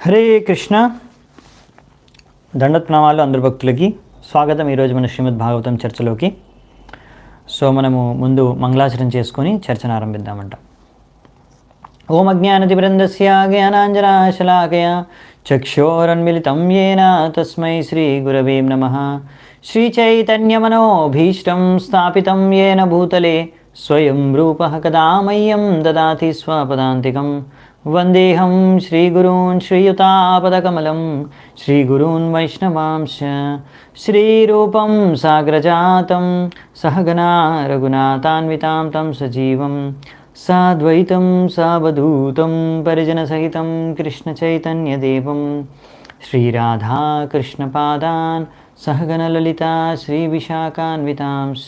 హరే కృష్ణ దండత్నామాలు అందరు భక్తులకి స్వాగతం. ఈరోజు మన శ్రీమద్ భాగవతం చర్చలోకి. సో మనము ముందు మంగళాచరణ చేసుకొని చర్చను ఆరంభిద్దామంట. ఓం అజ్ఞానతిమిరంధస్య జ్ఞానాంజనాశలాకయ చక్షోరన్మిళితం యేన తస్మై శ్రీగురవే నమః. శ్రీచైతన్యమనోభీష్టం స్థాపితం యేన భూతలే స్వయం రూపః కదా మह्यं దదాతి స్వపదాంతికం. వందేహం శ్రీగురూన్ శ్రీయుతాపదకమలం శ్రీగురూన్ వైష్ణవాంశ శ్రీరూపం సాగ్రజాతం సహగణా రఘునాథాన్వితాం తం సజీవం సాద్వైతం సావధూతం పరిజనసహితం కృష్ణచైతన్యదేవం శ్రీరాధాకృష్ణపాదాన్ సహగణలలితా శ్రీవిశాఖాన్వితాంశ.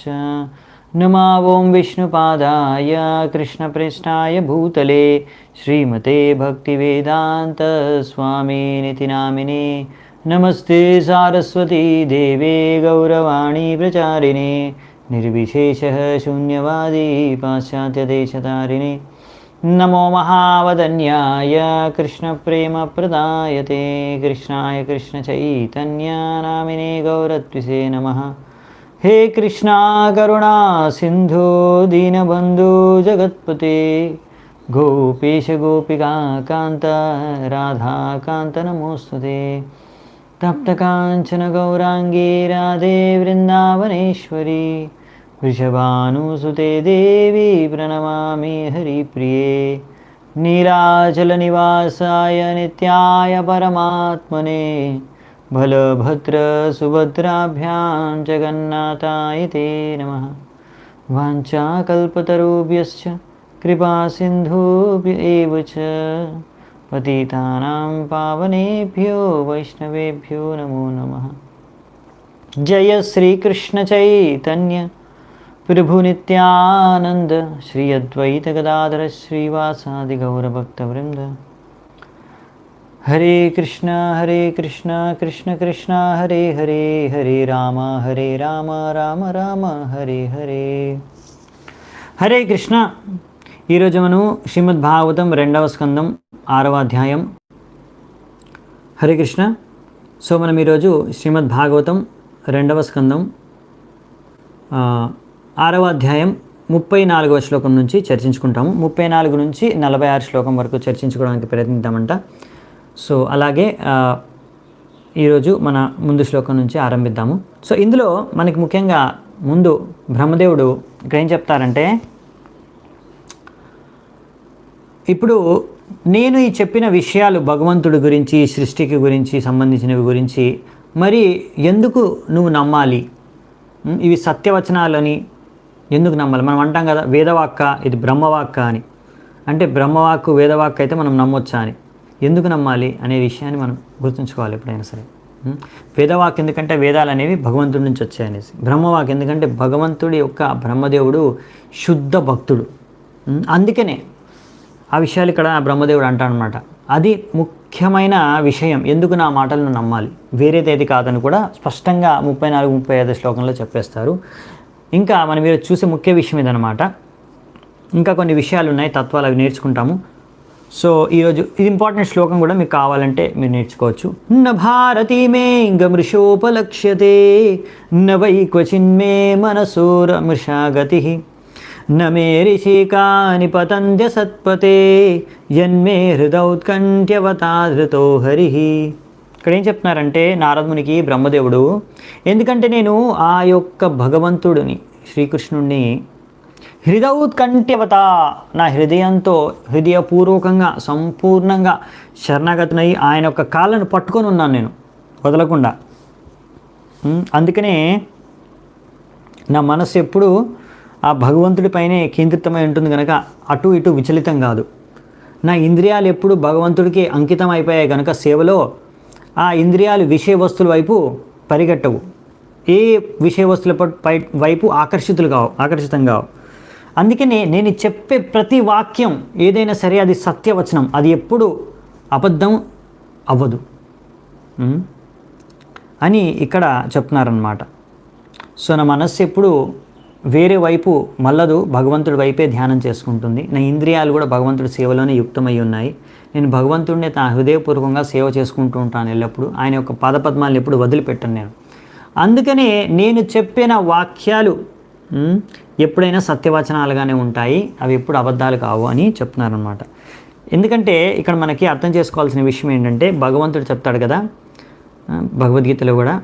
నమో ఓం విష్ణుపాదాయ కృష్ణప్రేష్ఠాయ భూతలే శ్రీమతే భక్తివేదాంత స్వామినితి నామినే. నమస్తే సారస్వతీ దేవే గౌరవాణి ప్రచారిణే నిర్విశేషः శూన్యవాदी పాశ్చాత్యదేశతారిణే. నమో మహావదన్యాయ కృష్ణప్రేమప్రదాయతే కృష్ణాయ కృష్ణచైతన్యనామినే గౌరత్విషే నమః. हे कृष्णा करुणा सिंधु दीनबंधु जगत्पते गोपेश गोपिका कांत राधा कांत नमोस्तुते. तप्त कांचन गौरांगी राधे वृंदावनेश्वरी वृषभानुसुते देवी प्रणमामि हरिप्रिये. नीलाचल निवासाय नित्याय परमात्मने बलभद्र सुभद्राभ्यां जगन्नाथाय ते नमः. वाञ्छाकल्पतरुभ्यश्च कृपासिन्धुभ्य एव च पतितानां पावनेभ्यो वैष्णवेभ्यो नमो नमः. जय श्रीकृष्ण चैतन्य प्रभु नित्यानंद श्री अद्वैत गदाधर श्रीवासादि गौरभक्तवृंद. हरे कृष्णा कृष्ण कृष्ण हरे हरे हरे राम राम राम हरे हरे. హరే కృష్ణ. ఈరోజు మనం శ్రీమద్ భాగవతం 2వ స్కందం 6వ అధ్యాయం. హరే కృష్ణ. సో మనం ఈరోజు శ్రీమద్ భాగవతం 2వ స్కందం 6వ అధ్యాయం 34వ శ్లోకం నుంచి చర్చించుకుంటాము. 34 నుంచి 46 శ్లోకం వరకు చర్చించుకోవడానికి ప్రయత్నిద్దామంట. సో అలాగే ఈరోజు మన ముందు శ్లోకం నుంచి ఆరంభిద్దాము. సో ఇందులో మనకి ముఖ్యంగా ముందు బ్రహ్మదేవుడు ఇక్కడ ఏం చెప్తారంటే, ఇప్పుడు నేను ఈ చెప్పిన విషయాలు భగవంతుడి గురించి సృష్టికి గురించి సంబంధించినవి గురించి మరి ఎందుకు నువ్వు నమ్మాలి, ఇవి సత్యవచనాలని ఎందుకు నమ్మాలి? మనం అంటాం కదా వేదవాక్క ఇది బ్రహ్మవాక్క అని. అంటే బ్రహ్మవాక్కు వేదవాక్క అయితే మనం నమ్మొచ్చా అని, ఎందుకు నమ్మాలి అనే విషయాన్ని మనం గుర్తుంచుకోవాలి ఎప్పుడైనా సరే. వేదవాక్ ఎందుకంటే వేదాలు అనేవి భగవంతుడి నుంచి వచ్చాయనేసి, బ్రహ్మవాక్ ఎందుకంటే భగవంతుడి యొక్క బ్రహ్మదేవుడు శుద్ధ భక్తుడు. అందుకనే ఆ విషయాలు ఇక్కడ బ్రహ్మదేవుడు అంటాడనమాట. అది ముఖ్యమైన విషయం, ఎందుకు నా మాటలను నమ్మాలి, వేరేదేది కాదని కూడా స్పష్టంగా 34-35 శ్లోకంలో చెప్పేస్తారు. ఇంకా మనం మీరు చూసే ముఖ్య విషయం ఇదనమాట. ఇంకా కొన్ని విషయాలు ఉన్నాయి, తత్వాలు, అవి నేర్చుకుంటాము. సో ఈరోజు ఇది ఇంపార్టెంట్ శ్లోకం కూడా మీకు కావాలంటే మీరు నేర్చుకోవచ్చు. న భారతీ మే గమృషోపలక్ష్యతే న వై క్వచిన్మే మనసోరమృషా గతి న మే రిషికాని పతంత్య సత్పతే యన్మే హృదౌత్కంఠ్యవతాధృతో హరి. ఇక్కడ ఏం చెప్తున్నారంటే నారదమునికి బ్రహ్మదేవుడు, ఎందుకంటే నేను ఆ యొక్క భగవంతుడిని శ్రీకృష్ణుడిని హృదౌత్కంఠ్యవత నా హృదయంతో హృదయపూర్వకంగా సంపూర్ణంగా శరణాగతునై ఆయన యొక్క కాళ్ళను పట్టుకొని ఉన్నాను నేను వదలకుండా. అందుకనే నా మనసు ఎప్పుడు ఆ భగవంతుడిపైనే కేంద్రితమై ఉంటుంది కనుక అటు ఇటు విచలితం కాదు. నా ఇంద్రియాలు ఎప్పుడు భగవంతుడికి అంకితం అయిపోయాయి కనుక సేవలో ఆ ఇంద్రియాలు విషయ వస్తువుల వైపు పరిగెట్టవు, ఏ విషయ వస్తువుల వైపు ఆకర్షితం కావు. అందుకనే నేను చెప్పే ప్రతి వాక్యం ఏదైనా సరే అది సత్యవచనం, అది ఎప్పుడు అబద్ధం అవ్వదు అని ఇక్కడ చెప్తున్నారన్నమాట. సో నా మనస్సు ఎప్పుడు వేరే వైపు మళ్ళదు, భగవంతుడి వైపే ధ్యానం చేసుకుంటుంది. నా ఇంద్రియాలు కూడా భగవంతుడి సేవలోనే యుక్తమై ఉన్నాయి. నేను భగవంతుడిని నా హృదయపూర్వకంగా సేవ చేసుకుంటూ ఉంటాను ఎల్లప్పుడూ. ఆయన యొక్క పాదపద్మాలను ఎప్పుడు వదిలిపెట్టను నేను. అందుకనే నేను చెప్పిన వాక్యాలు ఎప్పుడైనా సత్యవచనాలుగానే ఉంటాయి, అవి ఎప్పుడు అబద్ధాలు కావు అని చెప్తున్నారనమాట. ఎందుకంటే ఇక్కడ మనకి అర్థం చేసుకోవాల్సిన విషయం ఏంటంటే, భగవంతుడు చెప్తాడు కదా భగవద్గీతలో కూడా,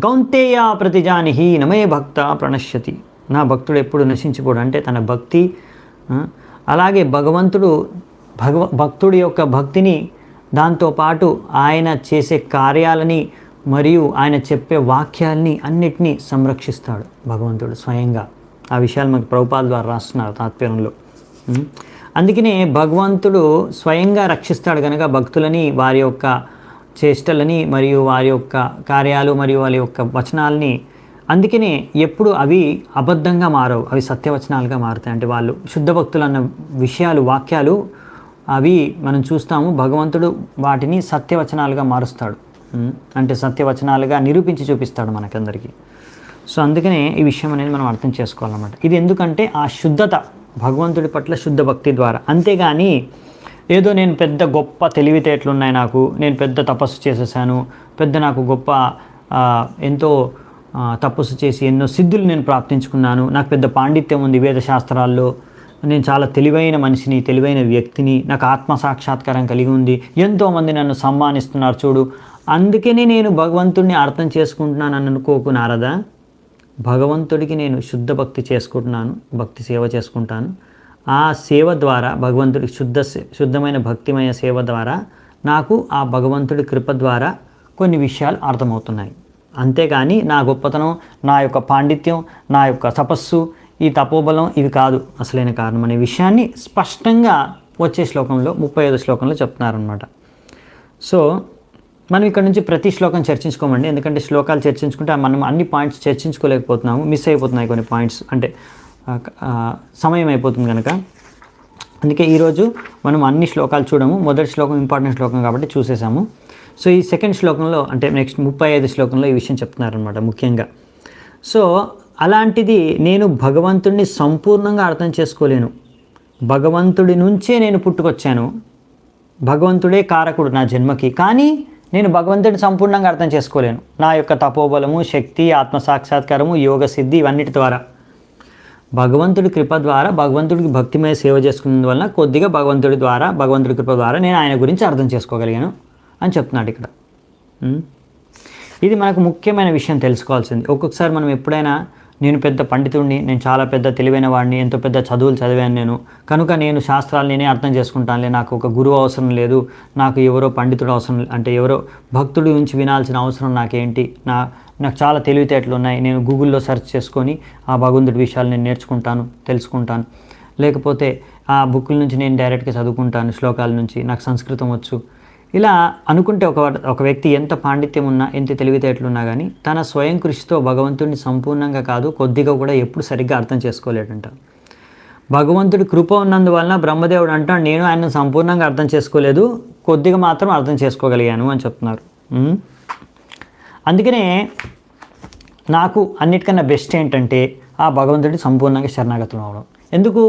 కౌంతేయ ప్రతిజానిహి నమే భక్త ప్రణశ్యతి. నా భక్తుడు ఎప్పుడు నశించిపోడు, అంటే తన భక్తి. అలాగే భగవంతుడు భక్తుడి యొక్క భక్తిని, దాంతోపాటు ఆయన చేసే కార్యాలని మరియు ఆయన చెప్పే వాక్యాలని అన్నిటినీ సంరక్షిస్తాడు భగవంతుడు స్వయంగా. ఆ విషయాలు మనకు ప్రభుపాద ద్వారా రాస్తున్నారు తాత్పర్యంలో. అందుకనే భగవంతుడు స్వయంగా రక్షిస్తాడు కనుక భక్తులని, వారి యొక్క చేష్టలని మరియు వారి యొక్క కార్యాలు మరియు వారి యొక్క వచనాలని. అందుకనే ఎప్పుడు అవి అబద్ధంగా మారవు, అవి సత్యవచనాలుగా మారుతాయి. అంటే వాళ్ళు శుద్ధ భక్తులు అన్న విషయాలు, వాక్యాలు అవి మనం చూస్తాము. భగవంతుడు వాటిని సత్యవచనాలుగా మారుస్తాడు, అంటే సత్యవచనాలుగా నిరూపించి చూపిస్తాడు మనకందరికీ. సో అందుకనే ఈ విషయం అనేది మనం అర్థం చేసుకోవాలన్నమాట. ఇది ఎందుకంటే ఆ శుద్ధత భగవంతుడి పట్ల శుద్ధ భక్తి ద్వారా. అంతేగాని ఏదో నేను పెద్ద గొప్ప తెలివితేటలు ఉన్నాయి నాకు, నేను పెద్ద తపస్సు చేసేసాను, పెద్ద నాకు గొప్ప ఎంతో తపస్సు చేసి ఎన్నో సిద్ధులు నేను ప్రాప్తించుకున్నాను, నాకు పెద్ద పాండిత్యం ఉంది వేదశాస్త్రాల్లో, నేను చాలా తెలివైన మనిషిని, తెలివైన వ్యక్తిని, నాకు ఆత్మసాక్షాత్కారం కలిగి ఉంది, ఎంతోమంది నన్ను సమ్మానిస్తున్నారు చూడు, అందుకనే నేను భగవంతుడిని అర్థం చేసుకుంటున్నాను అని అనుకోకు నారదా. భగవంతుడికి నేను శుద్ధ భక్తి చేసుకుంటున్నాను, భక్తి సేవ చేసుకుంటాను. ఆ సేవ ద్వారా భగవంతుడికి శుద్ధమైన భక్తిమయ సేవ ద్వారా నాకు ఆ భగవంతుడి కృప ద్వారా కొన్ని విషయాలు అర్థమవుతున్నాయి. అంతేగాని నా గొప్పతనం, నా యొక్క పాండిత్యం, నా యొక్క తపస్సు, ఈ తపోబలం ఇవి కాదు అసలైన కారణం అనే విషయాన్ని స్పష్టంగా వచ్చే శ్లోకంలో 35వ శ్లోకంలో చెప్తున్నారనమాట. సో మనం ఇక్కడ నుంచి ప్రతి శ్లోకం చర్చించుకోమండి, ఎందుకంటే శ్లోకాలు చర్చించుకుంటే మనం అన్ని పాయింట్స్ చర్చించుకోలేకపోతున్నాము, మిస్ అయిపోతున్నాయి కొన్ని పాయింట్స్, అంటే సమయం అయిపోతుంది కనుక. అందుకే ఈరోజు మనం అన్ని శ్లోకాలు చూడము, మొదటి శ్లోకం ఇంపార్టెంట్ శ్లోకం కాబట్టి చూసేసాము. సో ఈ సెకండ్ శ్లోకంలో, అంటే నెక్స్ట్ 35 శ్లోకంలో ఈ విషయం చెప్తున్నారనమాట ముఖ్యంగా. సో అలాంటిది నేను భగవంతుడిని సంపూర్ణంగా అర్థం చేసుకోలేను, భగవంతుడి నుంచే నేను పుట్టుకొచ్చాను, భగవంతుడే కారకుడు నా జన్మకి, కానీ నేను భగవంతుడిని సంపూర్ణంగా అర్థం చేసుకోలేను. నా యొక్క తపోబలము, శక్తి, ఆత్మసాక్షాత్కారము, యోగ సిద్ధి ఇవన్నిటి ద్వారా, భగవంతుడి కృప ద్వారా, భగవంతుడికి భక్తిమయ సేవ చేసుకున్నందువలన కొద్దిగా భగవంతుడి ద్వారా, భగవంతుడి కృప ద్వారా నేను ఆయన గురించి అర్థం చేసుకోగలిగాను అని చెప్తున్నాడు ఇక్కడ. ఇది మనకు ముఖ్యమైన విషయం తెలుసుకోవాల్సింది. ఒక్కొక్కసారి మనం ఎప్పుడైనా నేను పెద్ద పండితుడిని, నేను చాలా పెద్ద తెలివైన వాడిని, ఎంతో పెద్ద చదువులు చదివాను నేను, కనుక నేను శాస్త్రాలు నేనే అర్థం చేసుకుంటానులే, నాకు ఒక గురువు అవసరం లేదు, నాకు ఎవరో పండితుడు అవసరం, అంటే ఎవరో భక్తుడి నుంచి వినాల్సిన అవసరం నాకేంటి, నాకు చాలా తెలివితేటలు ఉన్నాయి, నేను గూగుల్లో సెర్చ్ చేసుకొని ఆ భగవంతుడి విషయాలు నేను నేర్చుకుంటాను, తెలుసుకుంటాను, లేకపోతే ఆ బుక్కుల నుంచి నేను డైరెక్ట్గా చదువుకుంటాను, శ్లోకాల నుంచి, నాకు సంస్కృతం వచ్చు. ఇలా అనుకుంటే ఒక వ్యక్తి ఎంత పాండిత్యం ఉన్నా, ఎంత తెలివితేటలు ఉన్నా కానీ తన స్వయం కృషితో భగవంతుడిని సంపూర్ణంగా కాదు, కొద్దిగా కూడా ఎప్పుడు సరిగ్గా అర్థం చేసుకోలేడంట. భగవంతుడి కృప ఉన్నందువలన బ్రహ్మదేవుడు అంటాడు, నేను ఆయనను సంపూర్ణంగా అర్థం చేసుకోలేదు, కొద్దిగా మాత్రం అర్థం చేసుకోగలిగాను అని చెప్తున్నారు. అందుకనే నాకు అన్నిటికన్నా బెస్ట్ ఏంటంటే ఆ భగవంతుడికి సంపూర్ణంగా శరణాగతం అవడం. ఎందుకు?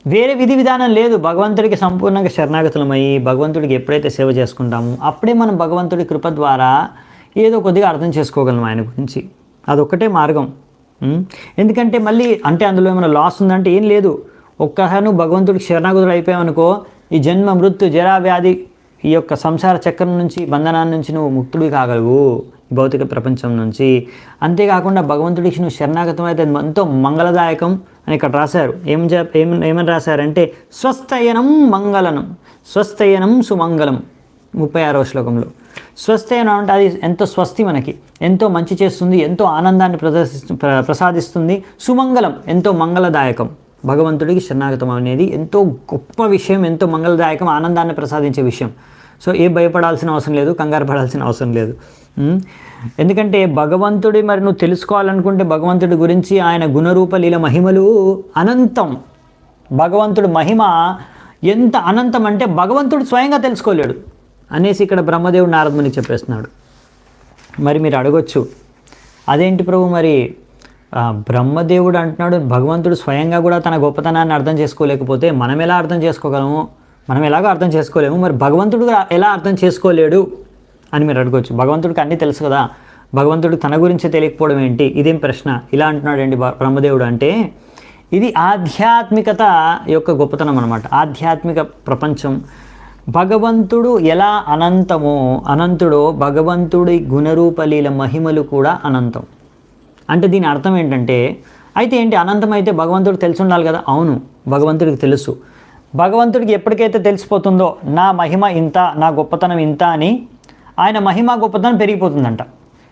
వేరే విధి విధానం లేదు. భగవంతుడికి సంపూర్ణంగా శరణాగతులమయ్యి భగవంతుడికి ఎప్పుడైతే సేవ చేసుకుంటామో అప్పుడే మనం భగవంతుడి కృప ద్వారా ఏదో కొద్దిగా అర్థం చేసుకోగలం ఆయన గురించి. అదొక్కటే మార్గం. ఎందుకంటే మళ్ళీ అంటే అందులో ఏమైనా లాస్ ఉందంటే ఏం లేదు. ఒక్కసారి నువ్వు భగవంతుడికి శరణాగతుడు అయిపోయావనుకో, ఈ జన్మ మృత్యు జరా వ్యాధి ఈ యొక్క సంసార చక్రం నుంచి, బంధనాల నుంచి నువ్వు ముక్తుడివి కాగలవు, ఈ భౌతిక ప్రపంచం నుంచి. అంతేకాకుండా భగవంతుడికి నువ్వు శరణాగతం అయితే ఎంతో మంగళదాయకం అని ఇక్కడ రాశారు. ఏమని రాశారంటే స్వస్థయనం మంగళనం, స్వస్థయనం సుమంగళం 36వ శ్లోకంలో. స్వస్థయనం అంటే అది ఎంతో స్వస్తి, మనకి ఎంతో మంచి చేస్తుంది, ఎంతో ఆనందాన్ని ప్రసాదిస్తుంది. సుమంగళం ఎంతో మంగళదాయకం. భగవంతుడికి శరణాగతం అనేది ఎంతో గొప్ప విషయం, ఎంతో మంగళదాయకం, ఆనందాన్ని ప్రసాదించే విషయం. సో ఏ భయపడాల్సిన అవసరం లేదు, కంగారు పడాల్సిన అవసరం లేదు. ఎందుకంటే భగవంతుడి మరి నువ్వు తెలుసుకోవాలనుకుంటే భగవంతుడి గురించి ఆయన గుణరూప లీల మహిమలు అనంతం. భగవంతుడి మహిమ ఎంత అనంతం అంటే భగవంతుడు స్వయంగా తెలుసుకోలేడు అనేసి ఇక్కడ బ్రహ్మదేవుడు నారదునికి చెప్పేస్తున్నాడు. మరి మీరు అడగొచ్చు, అదేంటి ప్రభు మరి బ్రహ్మదేవుడు అంటున్నాడు భగవంతుడు స్వయంగా కూడా తన గొప్పతనాన్ని అర్థం చేసుకోలేకపోతే మనం ఎలా అర్థం చేసుకోగలము? మనం ఎలాగో అర్థం చేసుకోలేము, మరి భగవంతుడు ఎలా అర్థం చేసుకోలేడు అని మీరు అడగవచ్చు. భగవంతుడికి అన్నీ తెలుసు కదా, భగవంతుడికి తన గురించి తెలియకపోవడం ఏంటి, ఇదేం ప్రశ్న, ఇలా అంటున్నాడండి బ్రహ్మదేవుడు. అంటే ఇది ఆధ్యాత్మికత యొక్క గొప్పతనం అనమాట. ఆధ్యాత్మిక ప్రపంచం, భగవంతుడు ఎలా అనంతుడో భగవంతుడి గుణరూపలీల మహిమలు కూడా అనంతం. అంటే దీని అర్థం ఏంటంటే, అయితే ఏంటి, అనంతమైతే భగవంతుడికి తెలిసి ఉండాలి కదా. అవును, భగవంతుడికి తెలుసు. భగవంతుడికి ఎప్పటికైతే తెలిసిపోతుందో నా మహిమ ఇంత, నా గొప్పతనం ఇంత అని, ఆయన మహిమ గొప్పతనం పెరిగిపోతుందంట.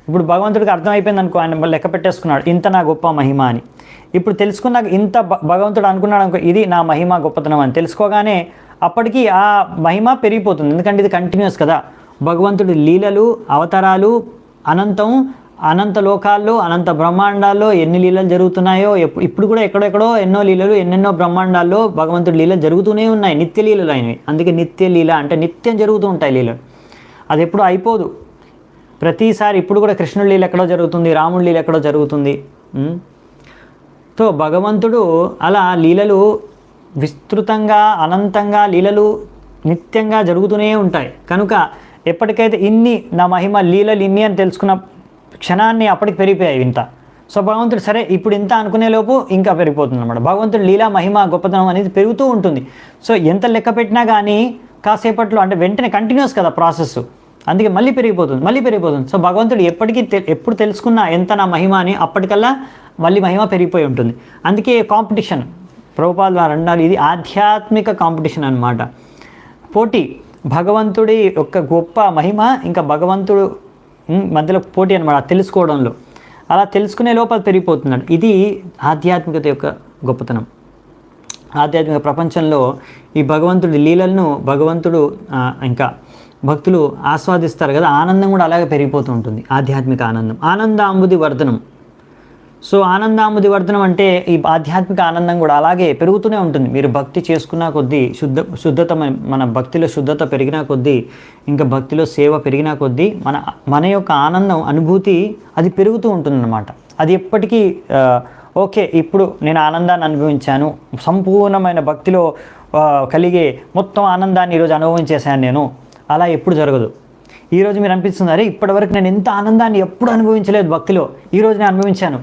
ఇప్పుడు భగవంతుడికి అర్థమైపోయింది అనుకో, ఆయన లెక్క పెట్టేసుకున్నాడు ఇంత నా గొప్ప మహిమ అని. ఇప్పుడు తెలుసుకున్నాక ఇంత భగవంతుడు అనుకున్నాడు అనుకో, ఇది నా మహిమ గొప్పతనం అని తెలుసుకోగానే అప్పటికి ఆ మహిమ పెరిగిపోతుంది. ఎందుకంటే ఇది కంటిన్యూస్ కదా. భగవంతుడి లీలలు, అవతారాలు అనంతం. అనంత లోకాల్లో, అనంత బ్రహ్మాండాల్లో ఎన్ని లీలలు జరుగుతున్నాయో, ఇప్పుడు కూడా ఎక్కడెక్కడో ఎన్నో లీలలు, ఎన్నెన్నో బ్రహ్మాండాల్లో భగవంతుడి లీలలు జరుగుతూనే ఉన్నాయి. నిత్య లీలలు అయినవి. అందుకే నిత్య లీల అంటే నిత్యం జరుగుతూ ఉంటాయి లీలలు. అది ఎప్పుడు అయిపోదు. ప్రతిసారి ఇప్పుడు కూడా కృష్ణుడి లీల ఎక్కడో జరుగుతుంది, రాముడి లీల ఎక్కడో జరుగుతుంది. సో భగవంతుడు అలా లీలలు విస్తృతంగా, అనంతంగా లీలలు నిత్యంగా జరుగుతూనే ఉంటాయి. కనుక ఎప్పటికైతే ఇన్ని నా మహిమ లీలలు ఇన్ని అని తెలుసుకున్న క్షణాన్ని అప్పటికి పెరిగిపోయాయి ఇంత. సో భగవంతుడు సరే ఇప్పుడు ఇంత అనుకునే లోపు ఇంకా పెరిగిపోతుంది అనమాట. భగవంతుడు లీలా మహిమ గొప్పతనం అనేది పెరుగుతూ ఉంటుంది. సో ఎంత లెక్క పెట్టినా కానీ కాసేపట్లో, అంటే వెంటనే కంటిన్యూస్ కదా ప్రాసెస్, అందుకే మళ్ళీ పెరిగిపోతుంది. సో భగవంతుడు ఎప్పుడు తెలుసుకున్నా ఎంత నా మహిమ అని, అప్పటికల్లా మళ్ళీ మహిమ పెరిగిపోయి ఉంటుంది. అందుకే కాంపిటీషన్, ప్రభుపాదులు వారు అన్నారు, ఇది ఆధ్యాత్మిక కాంపిటీషన్ అన్నమాట. పోటీ, భగవంతుడి యొక్క గొప్ప మహిమ ఇంకా భగవంతుడు మధ్యలో పోటీ అనమాట తెలుసుకోవడంలో. అలా తెలుసుకునే లోపల పెరిగిపోతున్నాడు. ఇది ఆధ్యాత్మికత యొక్క గొప్పతనం. ఆధ్యాత్మిక ప్రపంచంలో ఈ భగవంతుడి లీలలను భగవంతుడు ఇంకా భక్తులు ఆస్వాదిస్తారు కదా, ఆనందం కూడా అలాగే పెరిగిపోతూ ఉంటుంది. ఆధ్యాత్మిక ఆనందం, ఆనందాంబుది వర్ధనం. సో ఆనందాంబుది వర్ధనం అంటే ఈ ఆధ్యాత్మిక ఆనందం కూడా అలాగే పెరుగుతూనే ఉంటుంది. మీరు భక్తి చేసుకున్న కొద్దీ, శుద్ధత మన భక్తిలో శుద్ధత పెరిగినా కొద్దీ, ఇంకా భక్తిలో సేవ పెరిగినా కొద్దీ మన యొక్క ఆనందం, అనుభూతి అది పెరుగుతూ ఉంటుందన్నమాట. అది ఎప్పటికీ ఓకే ఇప్పుడు నేను ఆనందాన్ని అనుభవించాను, సంపూర్ణమైన భక్తిలో కలిగే మొత్తం ఆనందాన్ని ఈరోజు అనుభవించేశాను నేను, అలా ఎప్పుడు జరగదు. ఈరోజు మీరు అనిపిస్తుంది, అరే ఇప్పటివరకు నేను ఎంత ఆనందాన్ని ఎప్పుడు అనుభవించలేదు భక్తిలో, ఈరోజు నేను అనుభవించాను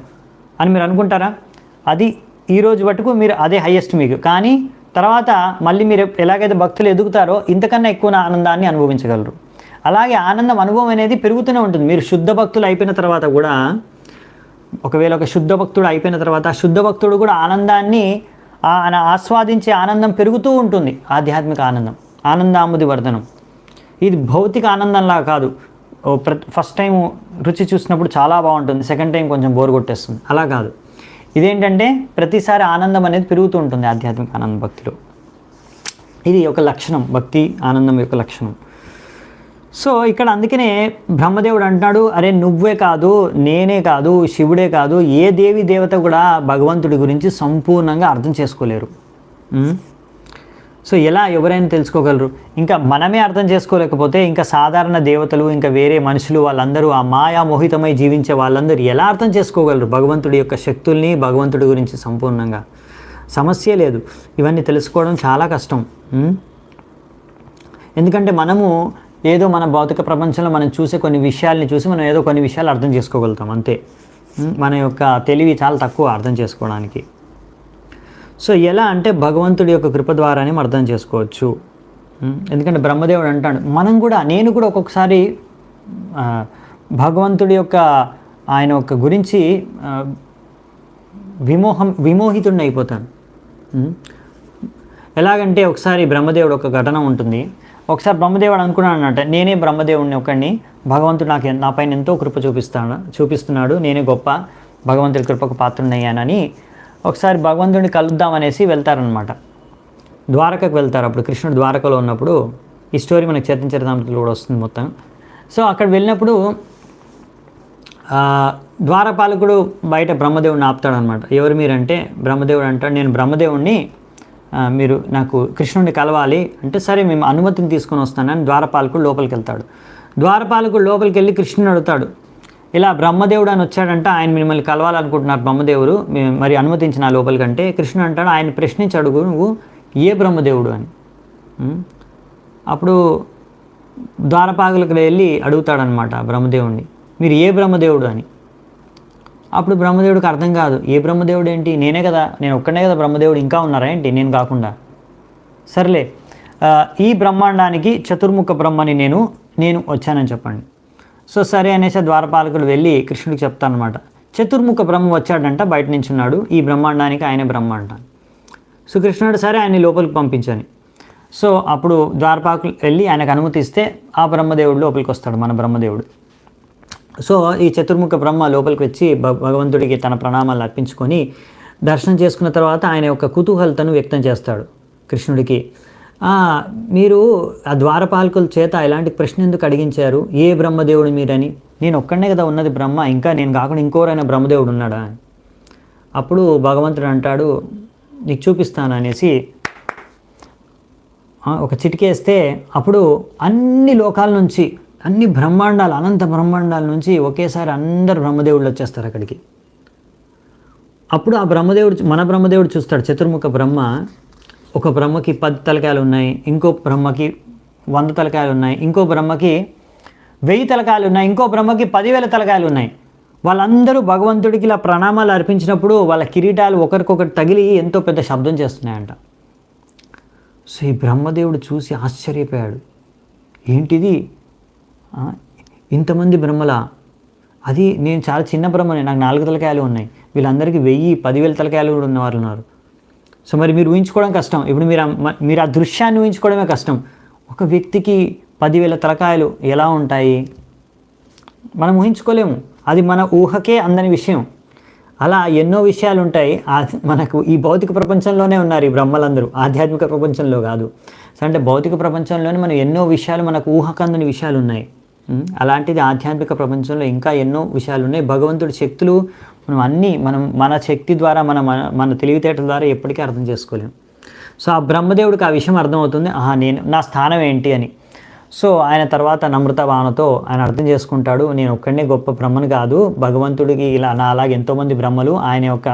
అని మీరు అనుకుంటారా? అది ఈరోజు మటుకు మీరు అదే హైయెస్ట్ మీకు. కానీ తర్వాత మళ్ళీ మీరు ఎలాగైతే భక్తులు ఎదుగుతారో ఇంతకన్నా ఎక్కువ ఆనందాన్ని అనుభవించగలరు. అలాగే ఆనందం అనుభవం అనేది పెరుగుతూనే ఉంటుంది. మీరు శుద్ధ భక్తులు అయిపోయిన తర్వాత కూడా, ఒకవేళ ఒక శుద్ధ భక్తుడు అయిపోయిన తర్వాత ఆ శుద్ధ భక్తుడు కూడా ఆనందాన్ని ఆస్వాదించే ఆనందం పెరుగుతూ ఉంటుంది. ఆధ్యాత్మిక ఆనందం, ఆనందాంబుది వర్ధనం. ఇది భౌతిక ఆనందంలా కాదు. ఫస్ట్ టైం రుచి చూసినప్పుడు చాలా బాగుంటుంది, సెకండ్ టైం కొంచెం బోర్ కొట్టేస్తుంది, అలా కాదు. ఇదేంటంటే ప్రతిసారి ఆనందం అనేది పెరుగుతూ ఉంటుంది ఆధ్యాత్మిక ఆనందం భక్తిలో. ఇది ఒక లక్షణం, భక్తి ఆనందం యొక్క లక్షణం. సో ఇక్కడ అందుకనే బ్రహ్మదేవుడు అంటున్నాడు, అరే నువ్వే కాదు, నేనే కాదు, శివుడే కాదు, ఏ దేవి దేవత కూడా భగవంతుడి గురించి సంపూర్ణంగా అర్థం చేసుకోలేరు. సో ఎలా ఎవరైనా తెలుసుకోగలరు? ఇంకా మనమే అర్థం చేసుకోలేకపోతే ఇంకా సాధారణ దేవతలు, ఇంకా వేరే మనుషులు, వాళ్ళందరూ ఆ మాయామోహితమై జీవించే వాళ్ళందరూ ఎలా అర్థం చేసుకోగలరు భగవంతుడి యొక్క శక్తుల్ని, భగవంతుడి గురించి సంపూర్ణంగా? సమస్య లేదు. ఇవన్నీ తెలుసుకోవడం చాలా కష్టం. ఎందుకంటే మనము ఏదో మన భౌతిక ప్రపంచంలో మనం చూసే కొన్ని విషయాల్ని చూసి మనం ఏదో కొన్ని విషయాలు అర్థం చేసుకోగలుగుతాం అంతే. మన యొక్క తెలివి చాలా తక్కువ అర్థం చేసుకోవడానికి. సో ఎలా అంటే భగవంతుడి యొక్క కృప ద్వారానే అర్థం చేసుకోవచ్చు. ఎందుకంటే బ్రహ్మదేవుడు అంటాడు, నేను కూడా ఒక్కొక్కసారి భగవంతుడి యొక్క ఆయన యొక్క గురించి విమోహితుడిని అయిపోతాను. ఎలాగంటే ఒకసారి బ్రహ్మదేవుడు ఒక ఘటన ఉంటుంది. ఒకసారి బ్రహ్మదేవుడు అనుకున్నాడు అన్నట్టు, నేనే బ్రహ్మదేవుడిని ఒకడిని, భగవంతుడు నా పైన ఎంతో కృప చూపిస్తున్నాడు, నేనే గొప్ప భగవంతుడి కృపకు పాత్రుడయ్యానని ఒకసారి భగవంతుడిని కలుద్దామనేసి వెళ్తారనమాట. ద్వారకకు వెళ్తారు. అప్పుడు కృష్ణుడు ద్వారకలో ఉన్నప్పుడు, ఈ స్టోరీ మనకి చైతన్య చరితామృతంలో కూడా వస్తుంది మొత్తం. సో అక్కడ వెళ్ళినప్పుడు ద్వారపాలకుడు బయట బ్రహ్మదేవుడిని ఆపుతాడనమాట. ఎవరు మీరంటే బ్రహ్మదేవుడు అంటాడు, నేను బ్రహ్మదేవుడిని, మీరు నాకు కృష్ణుడిని కలవాలి అంటే, సరే మేము అనుమతిని తీసుకొని వస్తానని ద్వారపాలకుడు లోపలికి వెళ్తాడు. ద్వారపాలకుడు లోపలికి వెళ్ళి కృష్ణుని అడుగుతాడు, ఇలా బ్రహ్మదేవుడు అని వచ్చాడంటే ఆయన మిమ్మల్ని కలవాలనుకుంటున్నారు బ్రహ్మదేవుడు, మరి అనుమతించిన లోపలికంటే. కృష్ణుడు అంటాడు, ఆయన ప్రశ్నించి అడుగు నువ్వు ఏ బ్రహ్మదేవుడు అని. అప్పుడు ద్వారపాలకులకు వెళ్ళి అడుగుతాడనమాట బ్రహ్మదేవుడిని, మీరు ఏ బ్రహ్మదేవుడు అని. అప్పుడు బ్రహ్మదేవుడికి అర్థం కాదు, ఏ బ్రహ్మదేవుడు ఏంటి, నేనే కదా, నేను ఒక్కడే కదా బ్రహ్మదేవుడు, ఇంకా ఉన్నారా ఏంటి నేను కాకుండా. సర్లే, ఈ బ్రహ్మాండానికి చతుర్ముఖ బ్రహ్మని నేను వచ్చానని చెప్పండి. సో సరే అనేసి ద్వారపాలకుడు వెళ్ళి కృష్ణుడికి చెప్తానమాట, చతుర్ముఖ బ్రహ్మ వచ్చాడంట, బయట నుంచి ఉన్నాడు, ఈ బ్రహ్మాండానికి ఆయనే బ్రహ్మ అంట. సో కృష్ణుడు సరే ఆయన్ని లోపలికి పంపించని. సో అప్పుడు ద్వారపాలకులు వెళ్ళి ఆయనకు అనుమతిస్తే ఆ బ్రహ్మదేవుడు లోపలికి వస్తాడు, మన బ్రహ్మదేవుడు. సో ఈ చతుర్ముఖ బ్రహ్మ లోపలికి వచ్చి భగవంతుడికి తన ప్రణామాలు అర్పించుకొని దర్శనం చేసుకున్న తర్వాత ఆయన యొక్క కుతూహలతను వ్యక్తం చేస్తాడు కృష్ణుడికి. మీరు ఆ ద్వారపాలకుల చేత ఇలాంటి ప్రశ్న ఎందుకు అడిగించారు, ఏ బ్రహ్మదేవుడు మీరని, నేను ఒక్కడనే కదా ఉన్నది బ్రహ్మ, ఇంకా నేను కాకుండా ఇంకోరైనా బ్రహ్మదేవుడు ఉన్నాడా అని. అప్పుడు భగవంతుడు అంటాడు, నీకు చూపిస్తాను అనేసి ఒక చిటికేస్తే అప్పుడు అన్ని లోకాల నుంచి, అన్ని బ్రహ్మాండాలు, అనంత బ్రహ్మాండాల నుంచి ఒకేసారి అందరు బ్రహ్మదేవుళ్ళు వచ్చేస్తారు అక్కడికి. అప్పుడు ఆ బ్రహ్మదేవుడు, మన బ్రహ్మదేవుడు చూస్తాడు, చతుర్ముఖ బ్రహ్మ, ఒక బ్రహ్మకి 10 తలకాయలు ఉన్నాయి, ఇంకో బ్రహ్మకి 100 తలకాయలు ఉన్నాయి, ఇంకో బ్రహ్మకి 1000 తలకాయలు ఉన్నాయి, ఇంకో బ్రహ్మకి 10,000 తలకాయలు ఉన్నాయి. వాళ్ళందరూ భగవంతుడికి ఇలా ప్రణామాలు అర్పించినప్పుడు వాళ్ళ కిరీటాలు ఒకరికొకటి తగిలి ఎంతో పెద్ద శబ్దం చేస్తున్నాయంట. సో ఈ బ్రహ్మదేవుడు చూసి ఆశ్చర్యపోయాడు, ఏంటిది, ఇంతమంది బ్రహ్మలా, అది నేను చాలా చిన్న బ్రహ్మని, నాకు 4 తలకాయలు ఉన్నాయి, వీళ్ళందరికీ 1000, 10,000 తలకాయలు కూడా ఉన్నవారు ఉన్నారు. సో మరి మీరు ఊహించుకోవడం కష్టం, ఇప్పుడు మీరు ఆ దృశ్యాన్ని ఊహించుకోవడమే కష్టం. ఒక వ్యక్తికి 10,000 తలకాయలు ఎలా ఉంటాయి, మనం ఊహించుకోలేము, అది మన ఊహకే అందని విషయం. అలా ఎన్నో విషయాలు ఉంటాయి, మనకు ఈ భౌతిక ప్రపంచంలోనే ఉన్నారు ఈ బ్రహ్మలందరూ, ఆధ్యాత్మిక ప్రపంచంలో కాదు. అంటే భౌతిక ప్రపంచంలోనే మనం ఎన్నో విషయాలు, మనకు ఊహకందని విషయాలు ఉన్నాయి. అలాంటిది ఆధ్యాత్మిక ప్రపంచంలో ఇంకా ఎన్నో విషయాలు ఉన్నాయి. భగవంతుడి శక్తులు మనం మన శక్తి ద్వారా, మన తెలివితేటల ద్వారా ఎప్పటికీ అర్థం చేసుకోలేము. సో ఆ బ్రహ్మదేవుడికి ఆ విషయం అర్థమవుతుంది, నా స్థానం ఏంటి అని. సో ఆయన తర్వాత నమ్రత భావనతో ఆయన అర్థం చేసుకుంటాడు, నేను ఒక్కడనే గొప్ప బ్రహ్మను కాదు, భగవంతుడికి ఇలా నా అలాగే ఎంతోమంది బ్రహ్మలు ఆయన యొక్క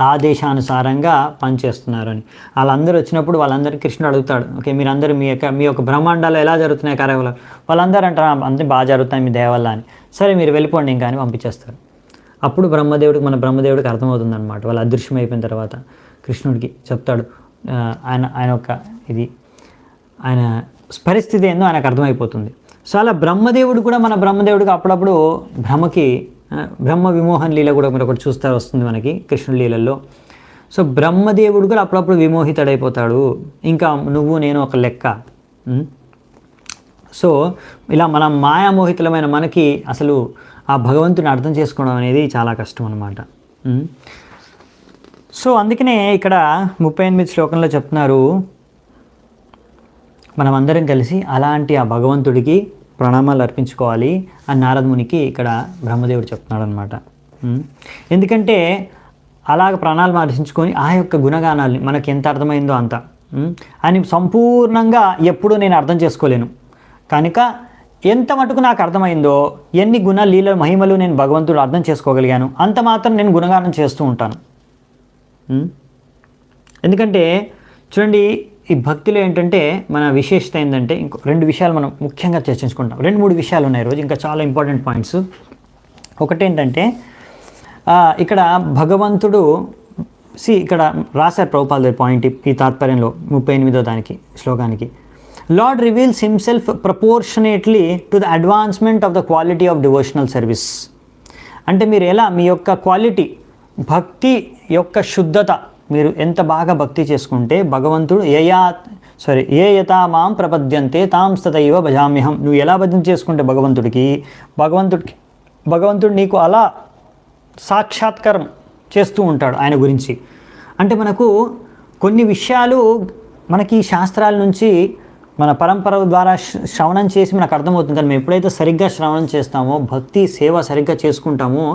ఆదేశానుసారంగా పనిచేస్తున్నారు అని. వాళ్ళందరూ వచ్చినప్పుడు వాళ్ళందరికీ కృష్ణుడు అడుగుతాడు, ఓకే మీరందరూ మీ యొక్క బ్రహ్మాండాలు ఎలా జరుగుతున్నాయి కార్యక్రమాలు, వాళ్ళందరూ అంటారు అంతే బాగా జరుగుతాయి మీ దయ వల్ల అని. సరే మీరు వెళ్ళిపోండి ఇంకా అని పంపించేస్తారు. అప్పుడు మన బ్రహ్మదేవుడికి అర్థమవుతుంది అనమాట. వాళ్ళు అదృశ్యం అయిపోయిన తర్వాత కృష్ణుడికి చెప్తాడు, ఆయన యొక్క ఆయన పరిస్థితి ఏందో ఆయనకు అర్థమైపోతుంది. సో అలా బ్రహ్మదేవుడు కూడా మన బ్రహ్మదేవుడికి అప్పుడప్పుడు బ్రహ్మ విమోహన్ లీల కూడా మీరు ఒకటి చూస్తే వస్తుంది మనకి కృష్ణుడి లీలల్లో. సో బ్రహ్మదేవుడు కూడా అప్పుడప్పుడు విమోహితుడైపోతాడు, ఇంకా నువ్వు నేను ఒక లెక్క. సో ఇలా మన మాయామోహితులమైన మనకి అసలు ఆ భగవంతుని అర్థం చేసుకోవడం అనేది చాలా కష్టం అన్నమాట. సో అందుకనే ఇక్కడ 38 శ్లోకంలో చెప్తున్నారు, మనం అందరం కలిసి అలాంటి ఆ భగవంతుడికి ప్రణామాలు అర్పించుకోవాలి అని నారద మునికి ఇక్కడ బ్రహ్మదేవుడు చెప్తున్నాడు అనమాట. ఎందుకంటే అలాగ ప్రణాళాలు అర్పించుకొని ఆ యొక్క గుణగానాల్ని మనకి ఎంత అర్థమైందో అంత అని సంపూర్ణంగా ఎప్పుడూ నేను అర్థం చేసుకోలేను, కనుక ఎంత మటుకు నాకు అర్థమైందో, ఎన్ని గుణ లీల మహిమలు నేను భగవంతుడు అర్థం చేసుకోగలిగాను అంత మాత్రం నేను గుణగానం చేస్తూ ఉంటాను. ఎందుకంటే చూడండి, ఈ భక్తిలో ఏంటంటే మన విశేషత ఏంటంటే, ఇంకో 2 విషయాలు మనం ముఖ్యంగా చర్చించుకుంటాం. 2-3 విషయాలు ఉన్నాయి ఈరోజు, ఇంకా చాలా ఇంపార్టెంట్ పాయింట్స్. ఒకటేంటంటే ఇక్కడ భగవంతుడు ఇక్కడ రాశారు ప్రభుపాద పాయింట్ ఈ తాత్పర్యంలో 38వ శ్లోకానికి, lord reveals himself proportionately to the advancement of the quality of devotional service. అంటే మీరు ఎలా మీ యొక్క క్వాలిటీ, భక్తి యొక్క శుద్ధత, మీరు ఎంత బాగా భక్తి చేసుకుంటే భగవంతుడు ఏ యథా మాం ప్రపద్యంతే తాం తథైవ భజామ్యహం, నువ్వు ఎలా భజన చేసుకుంటే భగవంతుడు నీకు అలా సాక్షాత్కారం చేస్తూ ఉంటాడు ఆయన గురించి. అంటే మనకు కొన్ని విషయాలు మనకి శాస్త్రాల నుంచి మన పరంపర ద్వారా శ్రవణం చేసి మనకు అర్థమవుతుంది. కానీ మేము ఎప్పుడైతే సరిగ్గా శ్రవణం చేస్తామో, భక్తి సేవ సరిగ్గా చేసుకుంటామో,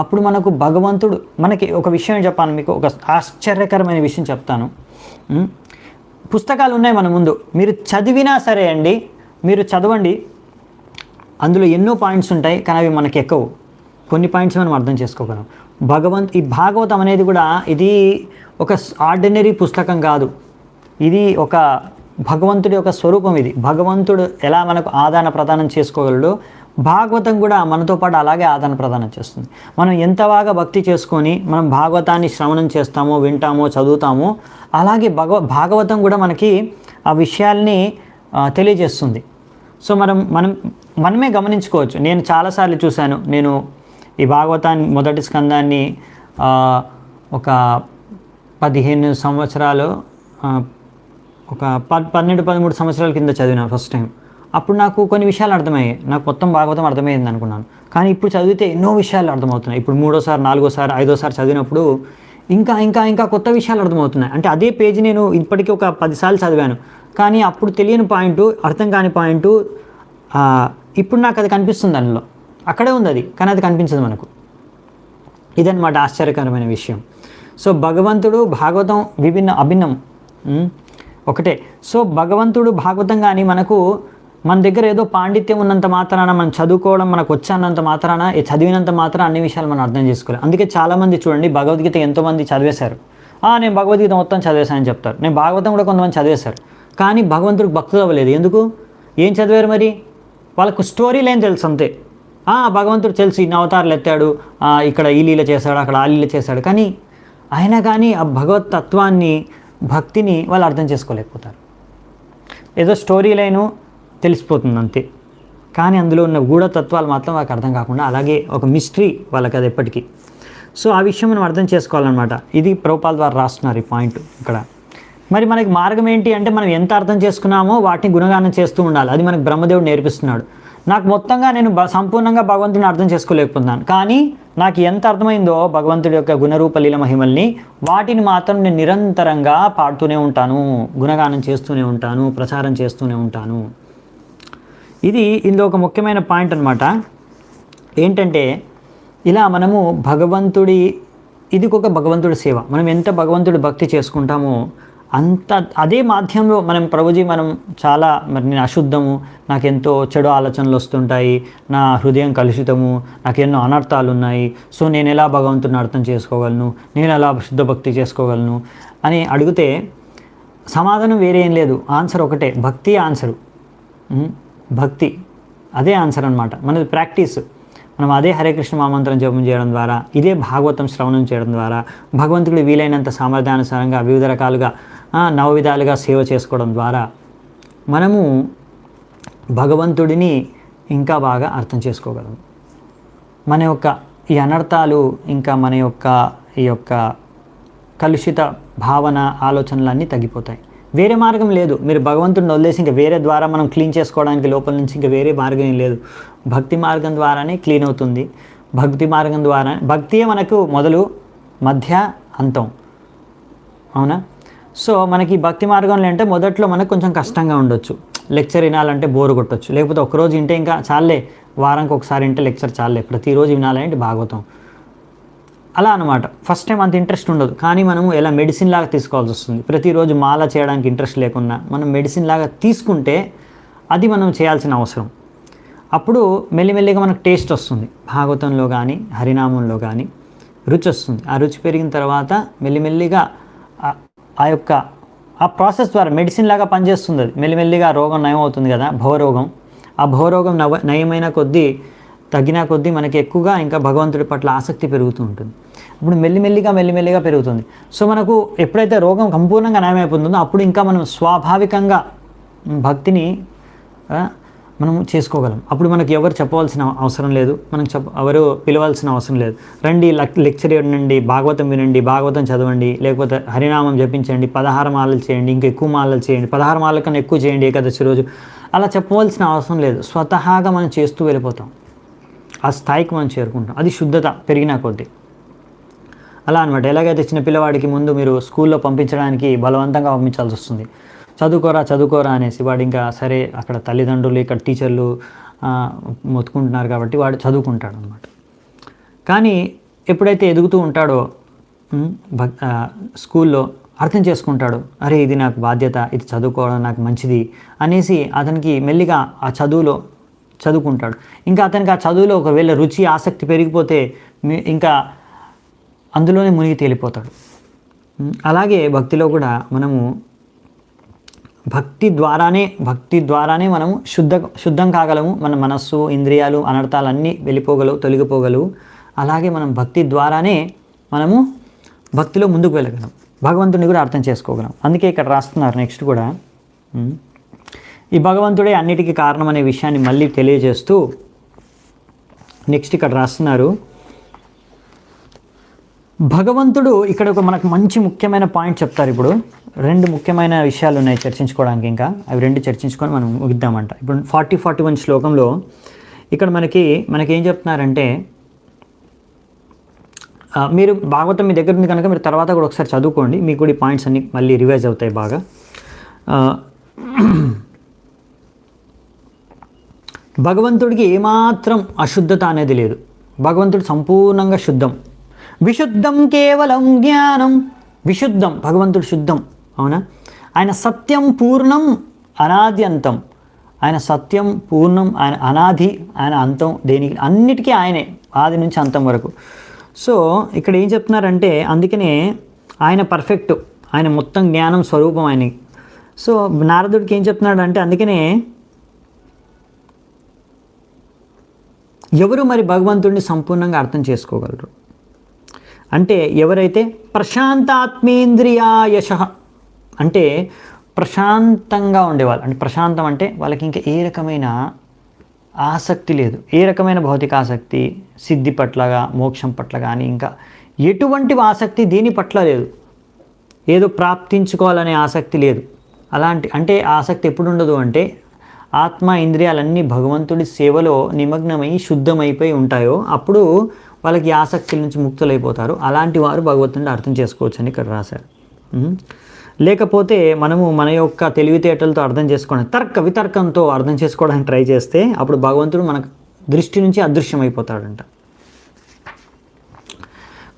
అప్పుడు మనకు భగవంతుడు మనకి ఒక విషయం చెప్పాను, మీకు ఒక ఆశ్చర్యకరమైన విషయం చెప్తాను. పుస్తకాలు ఉన్నాయి మన ముందు, మీరు చదివినా సరే అండి, మీరు చదవండి, అందులో ఎన్నో పాయింట్స్ ఉంటాయి, కానీ అవి మనకి ఎక్కవు. కొన్ని పాయింట్స్ మనం అర్థం చేసుకోగలం. ఈ భాగవతం అనేది కూడా ఇది ఒక ఆర్డినరీ పుస్తకం కాదు, ఇది ఒక భగవంతుడి యొక్క స్వరూపం ఇది. భగవంతుడు ఎలా మనకు ఆదాన ప్రదానం చేసుకోగలడో భాగవతం కూడా మనతో పాటు అలాగే ఆదాన ప్రదానం చేస్తుంది. మనం ఎంత బాగా భక్తి చేసుకొని మనం భాగవతాన్ని శ్రవణం చేస్తామో, వింటామో, చదువుతామో, అలాగే భాగవతం కూడా మనకి ఆ విషయాల్ని తెలియజేస్తుంది. సో మనమే గమనించుకోవచ్చు. నేను చాలాసార్లు చూశాను. నేను ఈ భాగవతాన్ని మొదటి స్కందాన్ని ఒక 15 సంవత్సరాలు, ఒక 12-13 సంవత్సరాల కింద చదివినాను ఫస్ట్ టైం. అప్పుడు నాకు కొన్ని విషయాలు అర్థమయ్యాయి. నాకు మొత్తం భాగవతం అర్థమైంది అనుకున్నాను. కానీ ఇప్పుడు చదివితే ఎన్నో విషయాలు అర్థమవుతున్నాయి. ఇప్పుడు 3ఓసారి 4ఓసారి 5ఓసారి చదివినప్పుడు ఇంకా ఇంకా ఇంకా కొత్త విషయాలు అర్థమవుతున్నాయి. అంటే అదే పేజీ నేను ఇప్పటికీ ఒక 10 సార్లు చదివాను. కానీ అప్పుడు తెలియని పాయింట్, అర్థం కాని పాయింట్ ఇప్పుడు నాకు అది కనిపిస్తుంది. అందులో అక్కడే ఉంది అది, కానీ అది కనిపించదు మనకు. ఇదన్నమాట ఆశ్చర్యకరమైన విషయం. సో భగవంతుడు భాగవతం అభిన్నం ఒకటే. సో భగవంతుడు భాగవతం కానీ మన దగ్గర ఏదో పాండిత్యం ఉన్నంత మాత్రాన, మనం చదువుకోవడం మనకు వచ్చానంత మాత్రాన, చదివినంత మాత్రం అన్ని విషయాలు మనం అర్థం చేసుకోవాలి. అందుకే చాలామంది చూడండి, భగవద్గీత ఎంతోమంది చదివేశారు. నేను భగవద్గీత మొత్తం చదివేశానని చెప్తారు. నేను భాగవతం కూడా కొంతమంది చదివేశారు. కానీ భగవంతుడికి భక్తులు అవ్వలేదు. ఎందుకు? ఏం చదివారు మరి? వాళ్ళకు స్టోరీ లైన్ తెలుసు అంతే. భగవంతుడు తెలుసు, ఇన్ని అవతారాలు ఎత్తాడు, ఇక్కడ ఈ లీల చేశాడు, అక్కడ ఆ లీల చేశాడు. కానీ అయినా కానీ ఆ భగవత్ తత్వాన్ని, భక్తిని వాళ్ళు అర్థం చేసుకోలేకపోతారు. ఏదో స్టోరీ లైను తెలిసిపోతుంది అంతే. కానీ అందులో ఉన్న గూఢతత్వాలు మాత్రం వాళ్ళకి అర్థం కాకుండా అలాగే ఒక మిస్టరీ వాళ్ళకి అది ఎప్పటికీ. సో ఆ విషయం మనం అర్థం చేసుకోవాలన్నమాట. ఇది ప్రభుపాద ద్వారా రాస్తున్నారు ఈ పాయింట్ ఇక్కడ. మరి మనకి మార్గం ఏంటి అంటే, మనం ఎంత అర్థం చేసుకున్నామో వాటిని గుణగానం చేస్తూ ఉండాలి. అది మనకు బ్రహ్మదేవుడు నేర్పిస్తున్నాడు. నాకు మొత్తంగా నేను సంపూర్ణంగా భగవంతుడిని అర్థం చేసుకోలేకపోతున్నాను. కానీ నాకు ఎంత అర్థమైందో భగవంతుడి యొక్క గుణరూప లీల మహిమల్ని, వాటిని మాత్రం నేను నిరంతరంగా పాడుతూనే ఉంటాను, గుణగానం చేస్తూనే ఉంటాను, ప్రచారం చేస్తూనే ఉంటాను. ఇందులో ఒక ముఖ్యమైన పాయింట్ అన్నమాట. ఏంటంటే, ఇలా మనము ఇది ఒక భగవంతుడి సేవ. మనం ఎంత భగవంతుడి భక్తి చేసుకుంటామో అంత అదే మాధ్యమంలో మనం చాలా నేను అశుద్ధము, నాకెంతో చెడు ఆలోచనలు వస్తుంటాయి, నా హృదయం కలుషితము, నాకు ఎన్నో అనర్థాలు ఉన్నాయి. సో నేను ఎలా భగవంతుడిని అర్థం చేసుకోగలను, నేను ఎలా శుద్ధ భక్తి చేసుకోగలను అని అడిగితే సమాధానం వేరే ఏం లేదు. ఆన్సర్ ఒకటే, భక్తి ఆన్సరు. భక్తి అదే ఆన్సర్ అనమాట. మనది ప్రాక్టీస్. మనం అదే హరే కృష్ణ మహామంత్రం జపం చేయడం ద్వారా, ఇదే భాగవతం శ్రవణం చేయడం ద్వారా, భగవంతుడు వీలైనంత సామర్థ్యానుసారంగా వివిధ రకాలుగా 9 విధాలుగా సేవ చేసుకోవడం ద్వారా మనము భగవంతుడిని ఇంకా బాగా అర్థం చేసుకోగలము. మన యొక్క ఈ అనర్థాలు, ఇంకా మన యొక్క ఈ యొక్క కలుషిత భావన, ఆలోచనలన్నీ తగ్గిపోతాయి. వేరే మార్గం లేదు. మీరు భగవంతుడిని వదిలేసి ఇంకా వేరే ద్వారా మనం క్లీన్ చేసుకోవడానికి లోపల నుంచి ఇంకా వేరే మార్గం ఏం లేదు. భక్తి మార్గం ద్వారానే క్లీన్ అవుతుంది. భక్తి మార్గం ద్వారా, భక్తియే మనకు మొదలు, మధ్య, అంతం. అవునా? సో మనకి భక్తి మార్గంలో అంటే మొదట్లో మనకు కొంచెం కష్టంగా ఉండొచ్చు. లెక్చర్ వినాలంటే బోరు కొట్టొచ్చు. లేకపోతే ఒకరోజు వింటే ఇంకా చాలే, వారానికి ఒకసారి వింటే లెక్చర్ చాలే, ప్రతిరోజు వినాలంటే భాగవతం. అలా అనమాట. ఫస్ట్ టైం అంత ఇంట్రెస్ట్ ఉండదు. కానీ మనము ఎలా మెడిసిన్ లాగా తీసుకోవాల్సి వస్తుంది. ప్రతిరోజు మాల చేయడానికి ఇంట్రెస్ట్ లేకున్నా మనం మెడిసిన్ లాగా తీసుకుంటే అది మనం చేయాల్సిన అవసరం. అప్పుడు మెల్లిమెల్లిగా మనకు టేస్ట్ వస్తుంది. భాగవతంలో కానీ హరినామంలో కానీ రుచి వస్తుంది. ఆ రుచి పెరిగిన తర్వాత మెల్లిమెల్లిగా ఆ ప్రాసెస్ ద్వారా మెడిసిన్ లాగా పనిచేస్తుంది. అది మెల్లిమెల్లిగా రోగం నయం అవుతుంది కదా, భవరోగం. ఆ భవరోగం నయమైన కొద్దీ, తగ్గిన కొద్దీ మనకి ఎక్కువగా ఇంకా భగవంతుడి పట్ల ఆసక్తి పెరుగుతూ ఉంటుంది. ఇప్పుడు మెల్లిమెల్లిగా పెరుగుతుంది. సో మనకు ఎప్పుడైతే రోగం సంపూర్ణంగా నయమైపోతుందో అప్పుడు ఇంకా మనం స్వాభావికంగా భక్తిని మనం చేసుకోగలం. అప్పుడు మనకి ఎవరు చెప్పవలసిన అవసరం లేదు, ఎవరు పిలవాల్సిన అవసరం లేదు. రండి లెక్చర్ వినండి, భాగవతం వినండి, భాగవతం చదవండి, లేకపోతే హరినామం జపించండి, 16 మాలలు చేయండి, ఇంకా ఎక్కువ మాలలు చేయండి, 16 మాలల కన్నా ఎక్కువ చేయండి ఏకాదశి రోజు, అలా చెప్పవలసిన అవసరం లేదు. స్వతహాగా మనం చేస్తూ వెళ్ళిపోతాం. ఆ స్థాయికి మనం చేరుకుంటాం. అది శుద్ధత పెరిగిన కొద్దీ. అలా అనమాట. ఎలాగైతే చిన్న పిల్లవాడికి ముందు మీరు స్కూల్లో పంపించడానికి బలవంతంగా పంపించాల్సి వస్తుంది. చదువుకోరా అనేసి, వాడు ఇంకా సరే అక్కడ తల్లిదండ్రులు, ఇక్కడ టీచర్లు మొత్తుకుంటున్నారు కాబట్టి వాడు చదువుకుంటాడు అనమాట. కానీ ఎప్పుడైతే ఎదుగుతూ ఉంటాడో స్కూల్లో అర్థం చేసుకుంటాడు, అరే ఇది నాకు బాధ్యత, ఇది చదువుకోవడం నాకు మంచిది అనేసి అతనికి మెల్లిగా ఆ చదువుకుంటాడు. ఇంకా అతనికి ఆ చదువులో ఒకవేళ రుచి, ఆసక్తి పెరిగిపోతే ఇంకా అందులోనే మునిగి తేలిపోతాడు. అలాగే భక్తిలో కూడా మనము భక్తి ద్వారానే మనము శుద్ధం కాగలము. మన మనస్సు, ఇంద్రియాలు, అనర్థాలన్నీ వెళ్ళిపోగలవు, తొలగిపోగలవు. అలాగే మనం భక్తి ద్వారానే మనము భక్తిలో ముందుకు వెళ్ళగలం, భగవంతుడిని కూడా అర్థం చేసుకోగలం. అందుకే ఇక్కడ రాస్తున్నారు నెక్స్ట్ కూడా, ఈ భగవంతుడే అన్నిటికీ కారణం అనే విషయాన్ని మళ్ళీ తెలియజేస్తూ నెక్స్ట్ ఇక్కడ రాస్తున్నారు, భగవంతుడు ఇక్కడ ఒక మనకు మంచి ముఖ్యమైన పాయింట్ చెప్తారు. ఇప్పుడు 2 ముఖ్యమైన విషయాలు ఉన్నాయి చర్చించుకోవడానికి, ఇంకా అవి 2 చర్చించుకొని మనం ముగిద్దామంట. ఇప్పుడు 40-41 శ్లోకంలో ఇక్కడ మనకేం చెప్తున్నారంటే, మీరు భాగవతం మీ దగ్గర ఉంది కనుక మీరు తర్వాత కూడా ఒకసారి చదువుకోండి, మీకు కూడా ఈ పాయింట్స్ అన్నీ మళ్ళీ రివైజ్ అవుతాయి బాగా. భగవంతుడికి ఏమాత్రం అశుద్ధత అనేది లేదు. భగవంతుడు సంపూర్ణంగా శుద్ధం. విశుద్ధం కేవలం జ్ఞానం. విశుద్ధం, భగవంతుడు శుద్ధం. అవునా? ఆయన సత్యం పూర్ణం అనాది అంతం. ఆయన సత్యం పూర్ణం, ఆయన అనాది, ఆయన అంతం, దేనికి అన్నిటికీ ఆయనే, ఆది నుంచి అంతం వరకు. సో ఇక్కడ ఏం చెప్తున్నారంటే, అందుకనే ఆయన పర్ఫెక్ట్, ఆయన మొత్తం జ్ఞానం స్వరూపం ఆయన. సో నారదుడికి ఏం చెప్తున్నాడు అంటే, అందుకనే ఎవరు మరి భగవంతుడిని సంపూర్ణంగా అర్థం చేసుకోగలరు అంటే, ఎవరైతే ప్రశాంతాత్మేంద్రియాయశ అంటే ప్రశాంతంగా ఉండేవాళ్ళు. అంటే ప్రశాంతం అంటే వాళ్ళకి ఇంకా ఏ రకమైన ఆసక్తి లేదు, ఏ రకమైన భౌతిక ఆసక్తి, సిద్ధి పట్లగా, మోక్షం పట్ల కానీ ఇంకా ఎటువంటి ఆసక్తి దీని పట్ల లేదు. ఏదో ప్రాప్తించుకోవాలనే ఆసక్తి లేదు. అలాంటి అంటే ఆసక్తి ఎప్పుడు ఉండదు అంటే, ఆత్మ ఇంద్రియాలన్నీ భగవంతుడి సేవలో నిమగ్నమై శుద్ధమైపోయి ఉంటాయో అప్పుడు వాళ్ళకి ఆసక్తుల నుంచి ముక్తులైపోతారు. అలాంటి వారు భగవంతుడిని అర్థం చేసుకోవచ్చు అని ఇక్కడ రాశారు. లేకపోతే మనము మన యొక్క తెలివితేటలతో అర్థం చేసుకోవడానికి, వితర్కంతో అర్థం చేసుకోవడానికి ట్రై చేస్తే అప్పుడు భగవంతుడు మన దృష్టి నుంచి అదృశ్యమైపోతాడంట.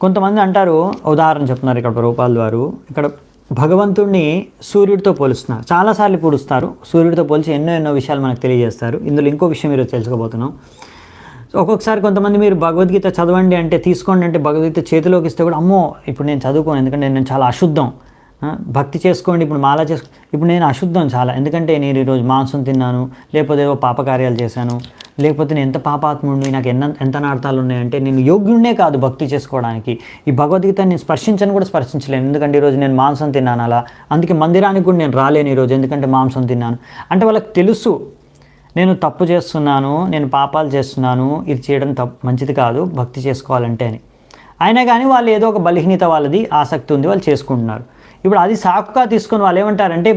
కొంతమంది అంటారు, ఉదాహరణ చెప్తున్నారు ఇక్కడ రూపాల వారు, ఇక్కడ భగవంతుడిని సూర్యుడితో పోలుస్తున్నారు. చాలాసార్లు పోలుస్తారు, సూర్యుడితో పోల్చి ఎన్నో విషయాలు మనకు తెలియజేస్తారు. ఇందులో ఇంకో విషయం మీరు తెలుసుకోబోతున్నాం. ఒక్కొక్కసారి కొంతమంది మీరు భగవద్గీత చదవండి అంటే, తీసుకోండి అంటే భగవద్గీత చేతిలోకి ఇస్తే కూడా, అమ్మో ఇప్పుడు నేను చదువుకోను ఎందుకంటే నేను చాలా అశుద్ధం, భక్తి చేసుకోండి ఇప్పుడు మాలా చేసుకో, ఇప్పుడు నేను అశుద్ధం చాలా, ఎందుకంటే నేను ఈరోజు మాంసం తిన్నాను, లేకపోతే ఏవో పాపకార్యాలు చేశాను, లేకపోతే నేను ఎంత పాపాత్ముడిని, నాకు ఎంత నార్థాలు ఉన్నాయంటే నేను యోగ్యుడినే కాదు భక్తి చేసుకోవడానికి, ఈ భగవద్గీత నేను స్పర్శించను కూడా స్పర్శించలేను, ఎందుకంటే ఈరోజు నేను మాంసం తిన్నాను అలా, అందుకే మందిరానికి కూడా నేను రాలేను ఈరోజు ఎందుకంటే మాంసం తిన్నాను అంటే వాళ్ళకి తెలుసు నేను తప్పు చేస్తున్నాను, నేను పాపాలు చేస్తున్నాను, ఇది చేయడం మంచిది కాదు భక్తి చేసుకోవాలంటే అని. అయినా కానీ వాళ్ళు ఏదో ఒక బలహీనత, వాళ్ళది ఆసక్తి ఉంది, వాళ్ళు చేసుకుంటున్నారు. ఇప్పుడు అది సాకుగా తీసుకొని వాళ్ళు ఏమంటారంటే,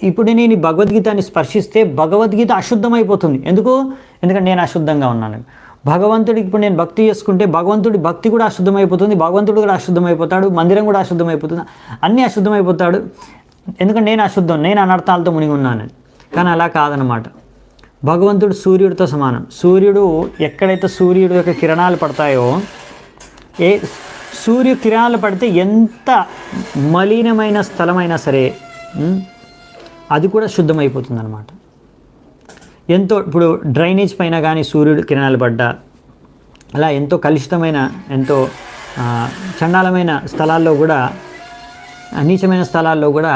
ఇప్పుడు నేను ఈ భగవద్గీతని స్పర్శిస్తే భగవద్గీత అశుద్ధమైపోతుంది. ఎందుకంటే నేను అశుద్ధంగా ఉన్నాను. భగవంతుడికి ఇప్పుడు నేను భక్తి చేసుకుంటే భగవంతుడి భక్తి కూడా అశుద్ధమైపోతుంది, భగవంతుడు కూడా అశుద్ధమైపోతాడు, మందిరం కూడా అశుద్ధమైపోతుంది, అన్నీ అశుద్ధమైపోతాడు, ఎందుకంటే నేను అశుద్ధం, నేను అనర్థాలతో మునిగి ఉన్నాను. కానీ అలా కాదనమాట. భగవంతుడు సూర్యుడితో సమానం. సూర్యుడు ఎక్కడైతే సూర్యుడు యొక్క కిరణాలు పడతాయో, సూర్య కిరణాలు పడితే ఎంత మలినమైన స్థలమైనా సరే అది కూడా శుద్ధమైపోతుంది అన్నమాట. ఎంతో ఇప్పుడు డ్రైనేజ్ పైన కానీ సూర్యుడు కిరణాలు పడ్డా, అలా ఎంతో కలుషితమైన, ఎంతో చండాలమైన స్థలాల్లో కూడా, నీచమైన స్థలాల్లో కూడా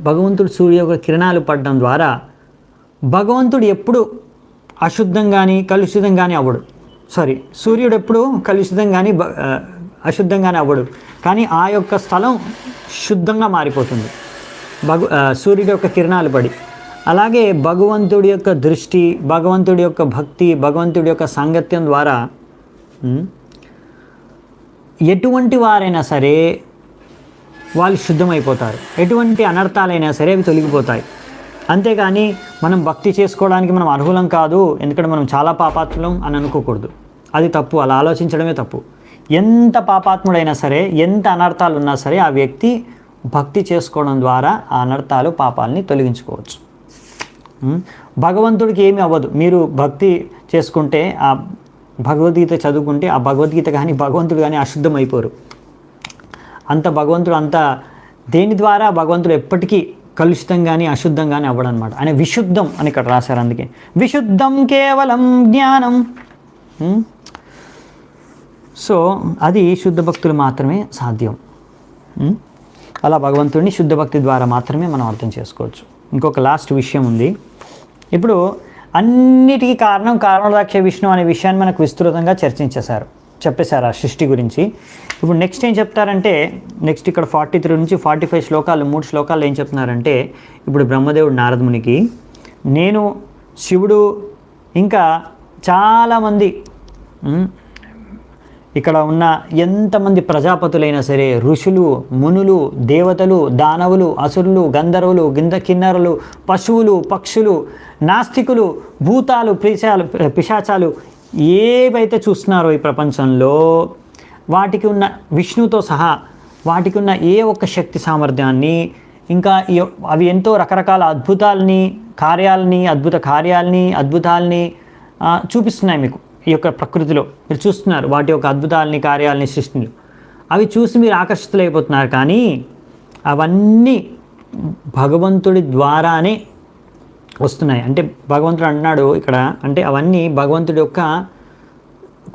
భగవంతుడు సూర్య యొక్క కిరణాలు పడడం ద్వారా భగవంతుడు ఎప్పుడు అశుద్ధం కానీ కలుషితం కానీ అవ్వడు. సూర్యుడు ఎప్పుడు కలుషితం కానీ అశుద్ధం కానీ అవ్వడు, కానీ ఆ యొక్క స్థలం శుద్ధంగా మారిపోతుంది సూర్యుడి యొక్క కిరణాలు పడి. అలాగే భగవంతుడి యొక్క దృష్టి, భగవంతుడి యొక్క భక్తి, భగవంతుడి యొక్క సాంగత్యం ద్వారా ఎటువంటి వారైనా సరే వాళ్ళు శుద్ధమైపోతారు, ఎటువంటి అనర్థాలైనా సరే అవి తొలగిపోతాయి. అంతేగాని మనం భక్తి చేసుకోవడానికి మనం అర్హులం కాదు, ఎందుకంటే మనం చాలా పాపాత్ములం అని అనుకోకూడదు. అది తప్పు, అలా ఆలోచించడమే తప్పు. ఎంత పాపాత్ముడైనా సరే, ఎంత అనర్థాలు ఉన్నా సరే ఆ వ్యక్తి భక్తి చేసుకోవడం ద్వారా ఆ అనర్థాలు, పాపాలని తొలగించుకోవచ్చు. భగవంతుడికి ఏమీ అవ్వదు. మీరు భక్తి చేసుకుంటే, ఆ భగవద్గీత చదువుకుంటే ఆ భగవద్గీత కానీ భగవంతుడు కానీ అశుద్ధం అయిపోరు. అంత భగవంతుడు అంత దేని ద్వారా భగవంతుడు ఎప్పటికీ కలుషితం కానీ అశుద్ధం కానీ అవ్వడం అనమాట. ఆయన విశుద్ధం అని ఇక్కడ రాశారు. అందుకే విశుద్ధం కేవలం జ్ఞానం. సో అది శుద్ధ భక్తులు మాత్రమే సాధ్యం. అలా భగవంతుడిని శుద్ధ భక్తి ద్వారా మాత్రమే మనం అర్థం చేసుకోవచ్చు. ఇంకొక లాస్ట్ విషయం ఉంది. ఇప్పుడు అన్నిటికీ కారణోదాక్ష విష్ణు అనే విషయాన్ని మనకు విస్తృతంగా చెప్పేశారు ఆ సృష్టి గురించి. ఇప్పుడు నెక్స్ట్ ఏం చెప్తారంటే, నెక్స్ట్ ఇక్కడ 43 నుంచి 45 శ్లోకాలు, 3 శ్లోకాలు ఏం చెప్తున్నారంటే, ఇప్పుడు బ్రహ్మదేవుడు నారదమునికి, నేను శివుడు ఇంకా చాలామంది ఇక్కడ ఉన్న ఎంతమంది ప్రజాపతులైనా సరే, ఋషులు, మునులు, దేవతలు, దానవులు, అసురులు, గంధర్వులు, కిన్నరులు, పశువులు, పక్షులు, నాస్తికులు, భూతాలు, పిశాచాలు ఏవైతే చూస్తున్నారో ఈ ప్రపంచంలో, వాటికి ఉన్న విష్ణుతో సహా వాటికి ఉన్న ఏ ఒక్క శక్తి సామర్థ్యాన్ని, ఇంకా అవి ఎంతో రకరకాల అద్భుత కార్యాలని చూపిస్తున్నాయి మీకు. ఈ యొక్క ప్రకృతిలో మీరు చూస్తున్నారు వాటి యొక్క అద్భుతాలని, కార్యాలని, సృష్టిని. అవి చూసి మీరు ఆకర్షితులైపోతున్నారు. కానీ అవన్నీ భగవంతుడి ద్వారానే వస్తున్నాయి. అంటే భగవంతుడు అంటున్నాడు ఇక్కడ, అంటే అవన్నీ భగవంతుడి యొక్క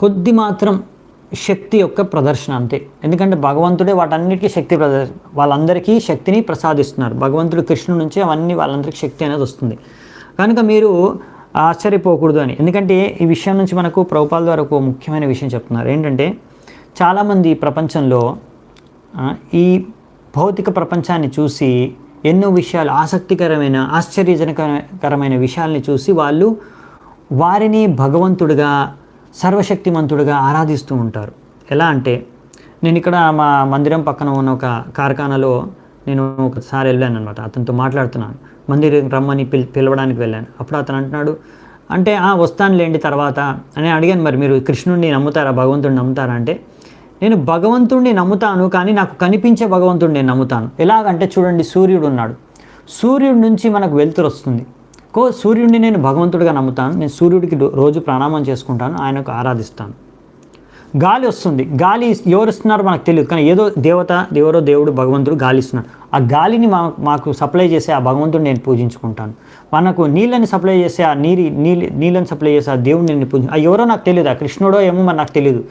కొద్ది మాత్రం శక్తి యొక్క ప్రదర్శన అంతే. ఎందుకంటే భగవంతుడే వాటన్నిటికీ వాళ్ళందరికీ శక్తిని ప్రసాదిస్తున్నారు. భగవంతుడు కృష్ణుడి నుంచి అవన్నీ వాళ్ళందరికీ శక్తి అనేది వస్తుంది. కనుక మీరు ఆశ్చర్యపోకూడదు అని. ఎందుకంటే ఈ విషయం నుంచి మనకు ప్రభుపాల ద్వారా ఒక ముఖ్యమైన విషయం చెప్తున్నారు. ఏంటంటే చాలామంది ప్రపంచంలో ఈ భౌతిక ప్రపంచాన్ని చూసి ఎన్నో విషయాలు, ఆశ్చర్యజనకరమైన విషయాల్ని చూసి వారిని భగవంతుడిగా, సర్వశక్తిమంతుడిగా ఆరాధిస్తూ ఉంటారు. ఎలా అంటే, నేను ఇక్కడ మా మందిరం పక్కన ఉన్న ఒక కార్ఖానాలో నేను ఒకసారి వెళ్ళాను అనమాట. అతనితో మాట్లాడుతున్నాను, మందిరం రమ్మని పిలవడానికి వెళ్ళాను. అప్పుడు అతను అంటున్నాడు, అంటే వస్తానులేండి తర్వాత అని అడిగాను. మరి మీరు కృష్ణుడిని నమ్ముతారా, భగవంతుడిని నమ్ముతారా అంటే, నేను భగవంతుడిని నమ్ముతాను, కానీ నాకు కనిపించే భగవంతుడిని నేను నమ్ముతాను. ఎలాగంటే చూడండి, సూర్యుడు ఉన్నాడు, సూర్యుడి నుంచి మనకు వెలుతురు వస్తుంది. సూర్యుడిని నేను భగవంతుడిగా నమ్ముతాను. నేను సూర్యుడికి రోజు ప్రణామం చేసుకుంటాను, ఆయనకు ఆరాధిస్తాను. గాలి వస్తుంది, గాలి ఎవరు ఇస్తున్నారో మనకు తెలియదు, కానీ ఎవరో దేవుడు, భగవంతుడు గాలి ఇస్తున్నాడు. ఆ గాలిని మాకు సప్లై చేసే ఆ భగవంతుడిని నేను పూజించుకుంటాను. మనకు నీళ్ళని సప్లై చేసే ఆ నీళ్ళని సప్లై చేసే ఆ దేవుడిని నేను ఎవరో నాకు తెలియదు, ఆ కృష్ణుడో ఏమో మరి నాకు తెలియదు.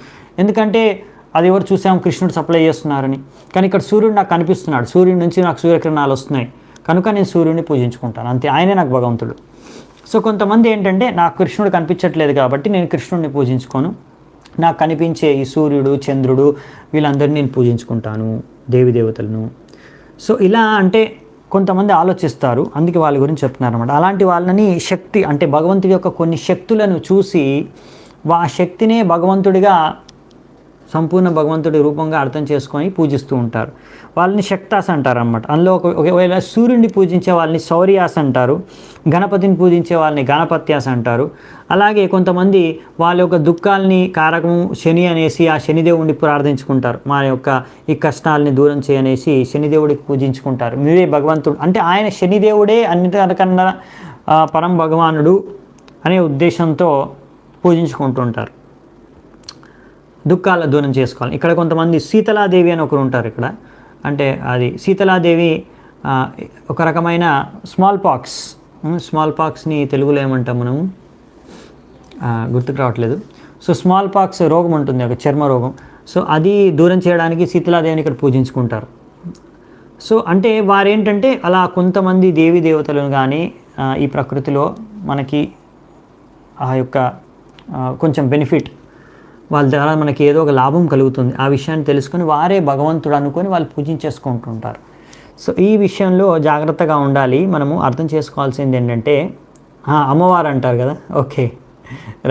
ఎందుకంటే అది ఎవరు చూసాము, కృష్ణుడు సప్లై చేస్తున్నారని. కానీ ఇక్కడ సూర్యుడు నాకు కనిపిస్తున్నాడు, సూర్యుడి నుంచి నాకు సూర్యకిరణాలు వస్తున్నాయి, కనుక నేను సూర్యుడిని పూజించుకుంటాను, అంతే, ఆయనే నాకు భగవంతుడు. సో కొంతమంది ఏంటంటే, నాకు కృష్ణుడు కనిపించట్లేదు కాబట్టి నేను కృష్ణుడిని పూజించుకోను, నాకు కనిపించే ఈ సూర్యుడు, చంద్రుడు, వీళ్ళందరినీ నేను పూజించుకుంటాను, దేవతలను. సో ఇలా అంటే కొంతమంది ఆలోచిస్తారు, అందుకే వాళ్ళ గురించి చెప్తున్నారు అన్నమాట. అలాంటి వాళ్ళని శక్తి అంటే భగవంతుడి యొక్క కొన్ని శక్తులను చూసి ఆ శక్తినే భగవంతుడిగా, సంపూర్ణ భగవంతుడి రూపంగా అర్థం చేసుకొని పూజిస్తూ ఉంటారు. వాళ్ళని శక్తాస్ అంటారు అన్నమాట. అందులో ఒకవేళ సూర్యుడిని పూజించే వాళ్ళని శౌర్యాస్ అంటారు, గణపతిని పూజించే వాళ్ళని గణపత్యాస్ అంటారు. అలాగే కొంతమంది వాళ్ళ యొక్క దుఃఖాలని కారకము శని అనేసి ఆ శనిదేవుడిని ప్రార్థించుకుంటారు. మా యొక్క ఈ కష్టాలని దూరం చేయనేసి శనిదేవుడికి పూజించుకుంటారు. మీరే భగవంతుడు అంటే ఆయన శనిదేవుడే అన్నిటికన్నా పరం భగవానుడు అనే ఉద్దేశంతో పూజించుకుంటుంటారు, దుఃఖాల దూరం చేసుకోవాలి. ఇక్కడ కొంతమంది శీతలాదేవి అని ఒకరు ఉంటారు ఇక్కడ. అంటే అది శీతలాదేవి ఒక రకమైన స్మాల్ పాక్స్ని తెలుగులో ఏమంటాం మనము, గుర్తుకు రావట్లేదు. సో స్మాల్ పాక్స్ రోగం ఉంటుంది, ఒక చర్మ రోగం. సో అది దూరం చేయడానికి శీతలాదేవిని ఇక్కడ పూజించుకుంటారు. సో అంటే వారేంటంటే అలా కొంతమంది దేవతలను కానీ ఈ ప్రకృతిలో మనకి ఆ యొక్క కొంచెం బెనిఫిట్, వాళ్ళ ద్వారా మనకి ఏదో ఒక లాభం కలుగుతుంది, ఆ విషయాన్ని తెలుసుకొని వారే భగవంతుడు అనుకొని వాళ్ళు పూజించేసుకుంటుంటారు. సో ఈ విషయంలో జాగ్రత్తగా ఉండాలి. మనము అర్థం చేసుకోవాల్సింది ఏంటంటే, అమ్మవారు అంటారు కదా, ఓకే,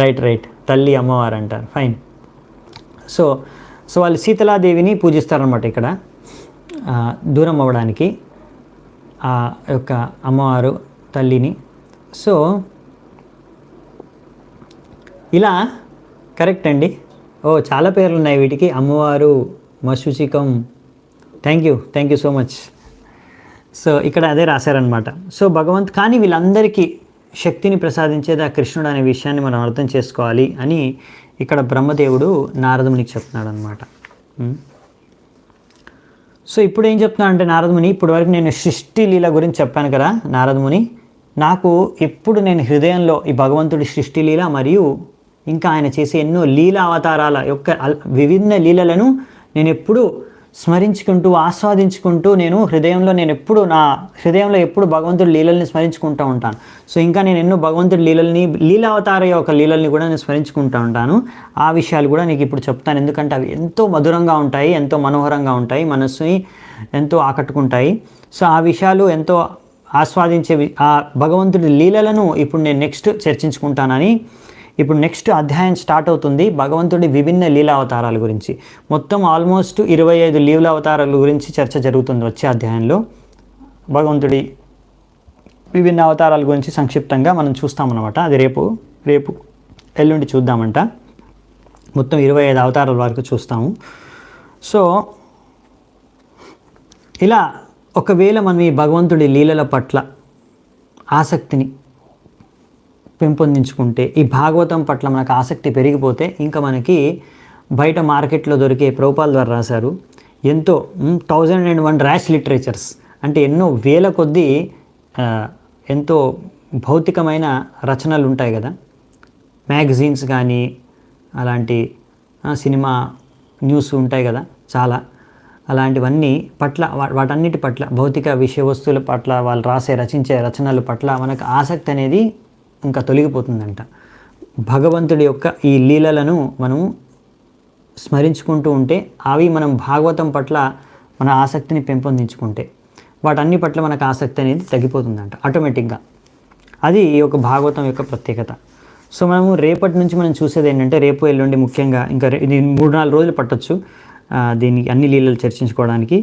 రైట్, తల్లి అమ్మవారు అంటారు, ఫైన్. సో వాళ్ళు శీతలాదేవిని పూజిస్తారనమాట ఇక్కడ, దూరం అవ్వడానికి ఆ యొక్క అమ్మవారు తల్లిని. సో ఇలా కరెక్ట్ అండి. చాలా పేర్లు ఉన్నాయి వీటికి, అమ్మవారు, మశుచికం. Thank you so much. So ఇక్కడ అదే రాశారనమాట. సో కానీ వీళ్ళందరికీ శక్తిని ప్రసాదించేది ఆ కృష్ణుడు అనే విషయాన్ని మనం అర్థం చేసుకోవాలి అని ఇక్కడ బ్రహ్మదేవుడు నారదమునికి చెప్తున్నాడు అనమాట. సో ఇప్పుడు ఏం చెప్తున్నాడు అంటే నారదముని, ఇప్పటి వరకు నేను సృష్టి లీల గురించి చెప్పాను కదా నారదముని, నాకు ఎప్పుడు నేను హృదయంలో ఈ భగవంతుడి సృష్టి లీల మరియు ఇంకా ఆయన చేసే ఎన్నో లీలా అవతారాల యొక్క విభిన్న లీలలను నేను ఎప్పుడు స్మరించుకుంటూ ఆస్వాదించుకుంటూ నేను ఎప్పుడు నా హృదయంలో ఎప్పుడు భగవంతుడి లీలల్ని స్మరించుకుంటూ ఉంటాను. సో ఇంకా నేను ఎన్నో భగవంతుడి లీలావతార యొక్క లీలల్ని కూడా నేను స్మరించుకుంటూ ఉంటాను. ఆ విషయాలు కూడా నీకు ఇప్పుడు చెప్తాను, ఎందుకంటే అవి ఎంతో మధురంగా ఉంటాయి, ఎంతో మనోహరంగా ఉంటాయి, మనస్సుని ఎంతో ఆకట్టుకుంటాయి. సో ఆ విషయాలు ఎంతో ఆస్వాదించేవి, ఆ భగవంతుడి లీలలను ఇప్పుడు నేను నెక్స్ట్ చర్చించుకుంటానని. ఇప్పుడు నెక్స్ట్ అధ్యాయం స్టార్ట్ అవుతుంది భగవంతుడి విభిన్న లీలావతారాల గురించి. మొత్తం ఆల్మోస్ట్ 25 లీలావతారాల గురించి చర్చ జరుగుతుంది వచ్చే అధ్యాయంలో. భగవంతుడి విభిన్న అవతారాల గురించి సంక్షిప్తంగా మనం చూస్తామన్నమాట. అది రేపు ఎల్లుండి చూద్దామంట. మొత్తం 25 అవతారాల వరకు చూస్తాము. సో ఇలా ఒకవేళ మనం ఈ భగవంతుడి లీలల పట్ల ఆసక్తిని పెంపొందించుకుంటే, ఈ భాగవతం పట్ల మనకు ఆసక్తి పెరిగిపోతే, ఇంకా మనకి బయట మార్కెట్లో దొరికే ప్రభుపాల్ ద్వారా రాశారు ఎంతో 1001 ర్యాష్ లిటరేచర్స్ అంటే ఎన్నో వేల కొద్దీ ఎంతో భౌతికమైన రచనలు ఉంటాయి కదా, మ్యాగజైన్స్ కానీ అలాంటి సినిమా న్యూస్ ఉంటాయి కదా చాలా, అలాంటివన్నీ పట్ల వాటన్నిటి పట్ల భౌతిక విషయ వస్తువుల పట్ల వాళ్ళు రచించే రచనల పట్ల మనకు ఆసక్తి అనేది ఇంకా తొలగిపోతుందంట. భగవంతుడి యొక్క ఈ లీలలను మనం స్మరించుకుంటూ ఉంటే, అవి మనం భాగవతం పట్ల మన ఆసక్తిని పెంపొందించుకుంటే, వాటన్ని పట్ల మనకు ఆసక్తి అనేది తగ్గిపోతుందంట ఆటోమేటిక్గా. అది ఈ యొక్క భాగవతం యొక్క ప్రత్యేకత. సో మనము రేపటి నుంచి మనం చూసేది ఏంటంటే, రేపు ఎల్లుండి ముఖ్యంగా ఇంకా ఇది 3-4 రోజులు పట్టొచ్చు దీనికి అన్ని లీలలు చర్చించుకోవడానికి.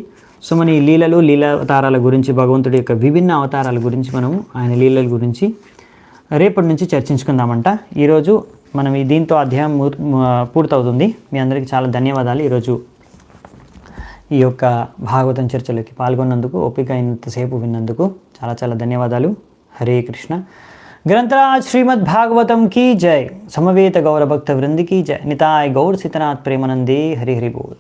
సో మన ఈ లీలావతారాల గురించి, భగవంతుడి యొక్క విభిన్న అవతారాల గురించి, మనము ఆయన లీలల గురించి రేపటి నుంచి చర్చించుకుందామంట. ఈరోజు మనం దీంతో అధ్యాయం పూర్తవుతుంది. మీ అందరికీ చాలా ధన్యవాదాలు. ఈరోజు ఈ యొక్క భాగవతం చర్చలోకి పాల్గొన్నందుకు, ఓపిక అయినంతసేపు విన్నందుకు చాలా చాలా ధన్యవాదాలు. హరే కృష్ణ. గ్రంథరాజ్ శ్రీమద్ భాగవతం की जय, समवेत गौर भक्त वृंद की जय, निताय गौर सीतनाथ प्रेमानंदे, हरि हरि बोल.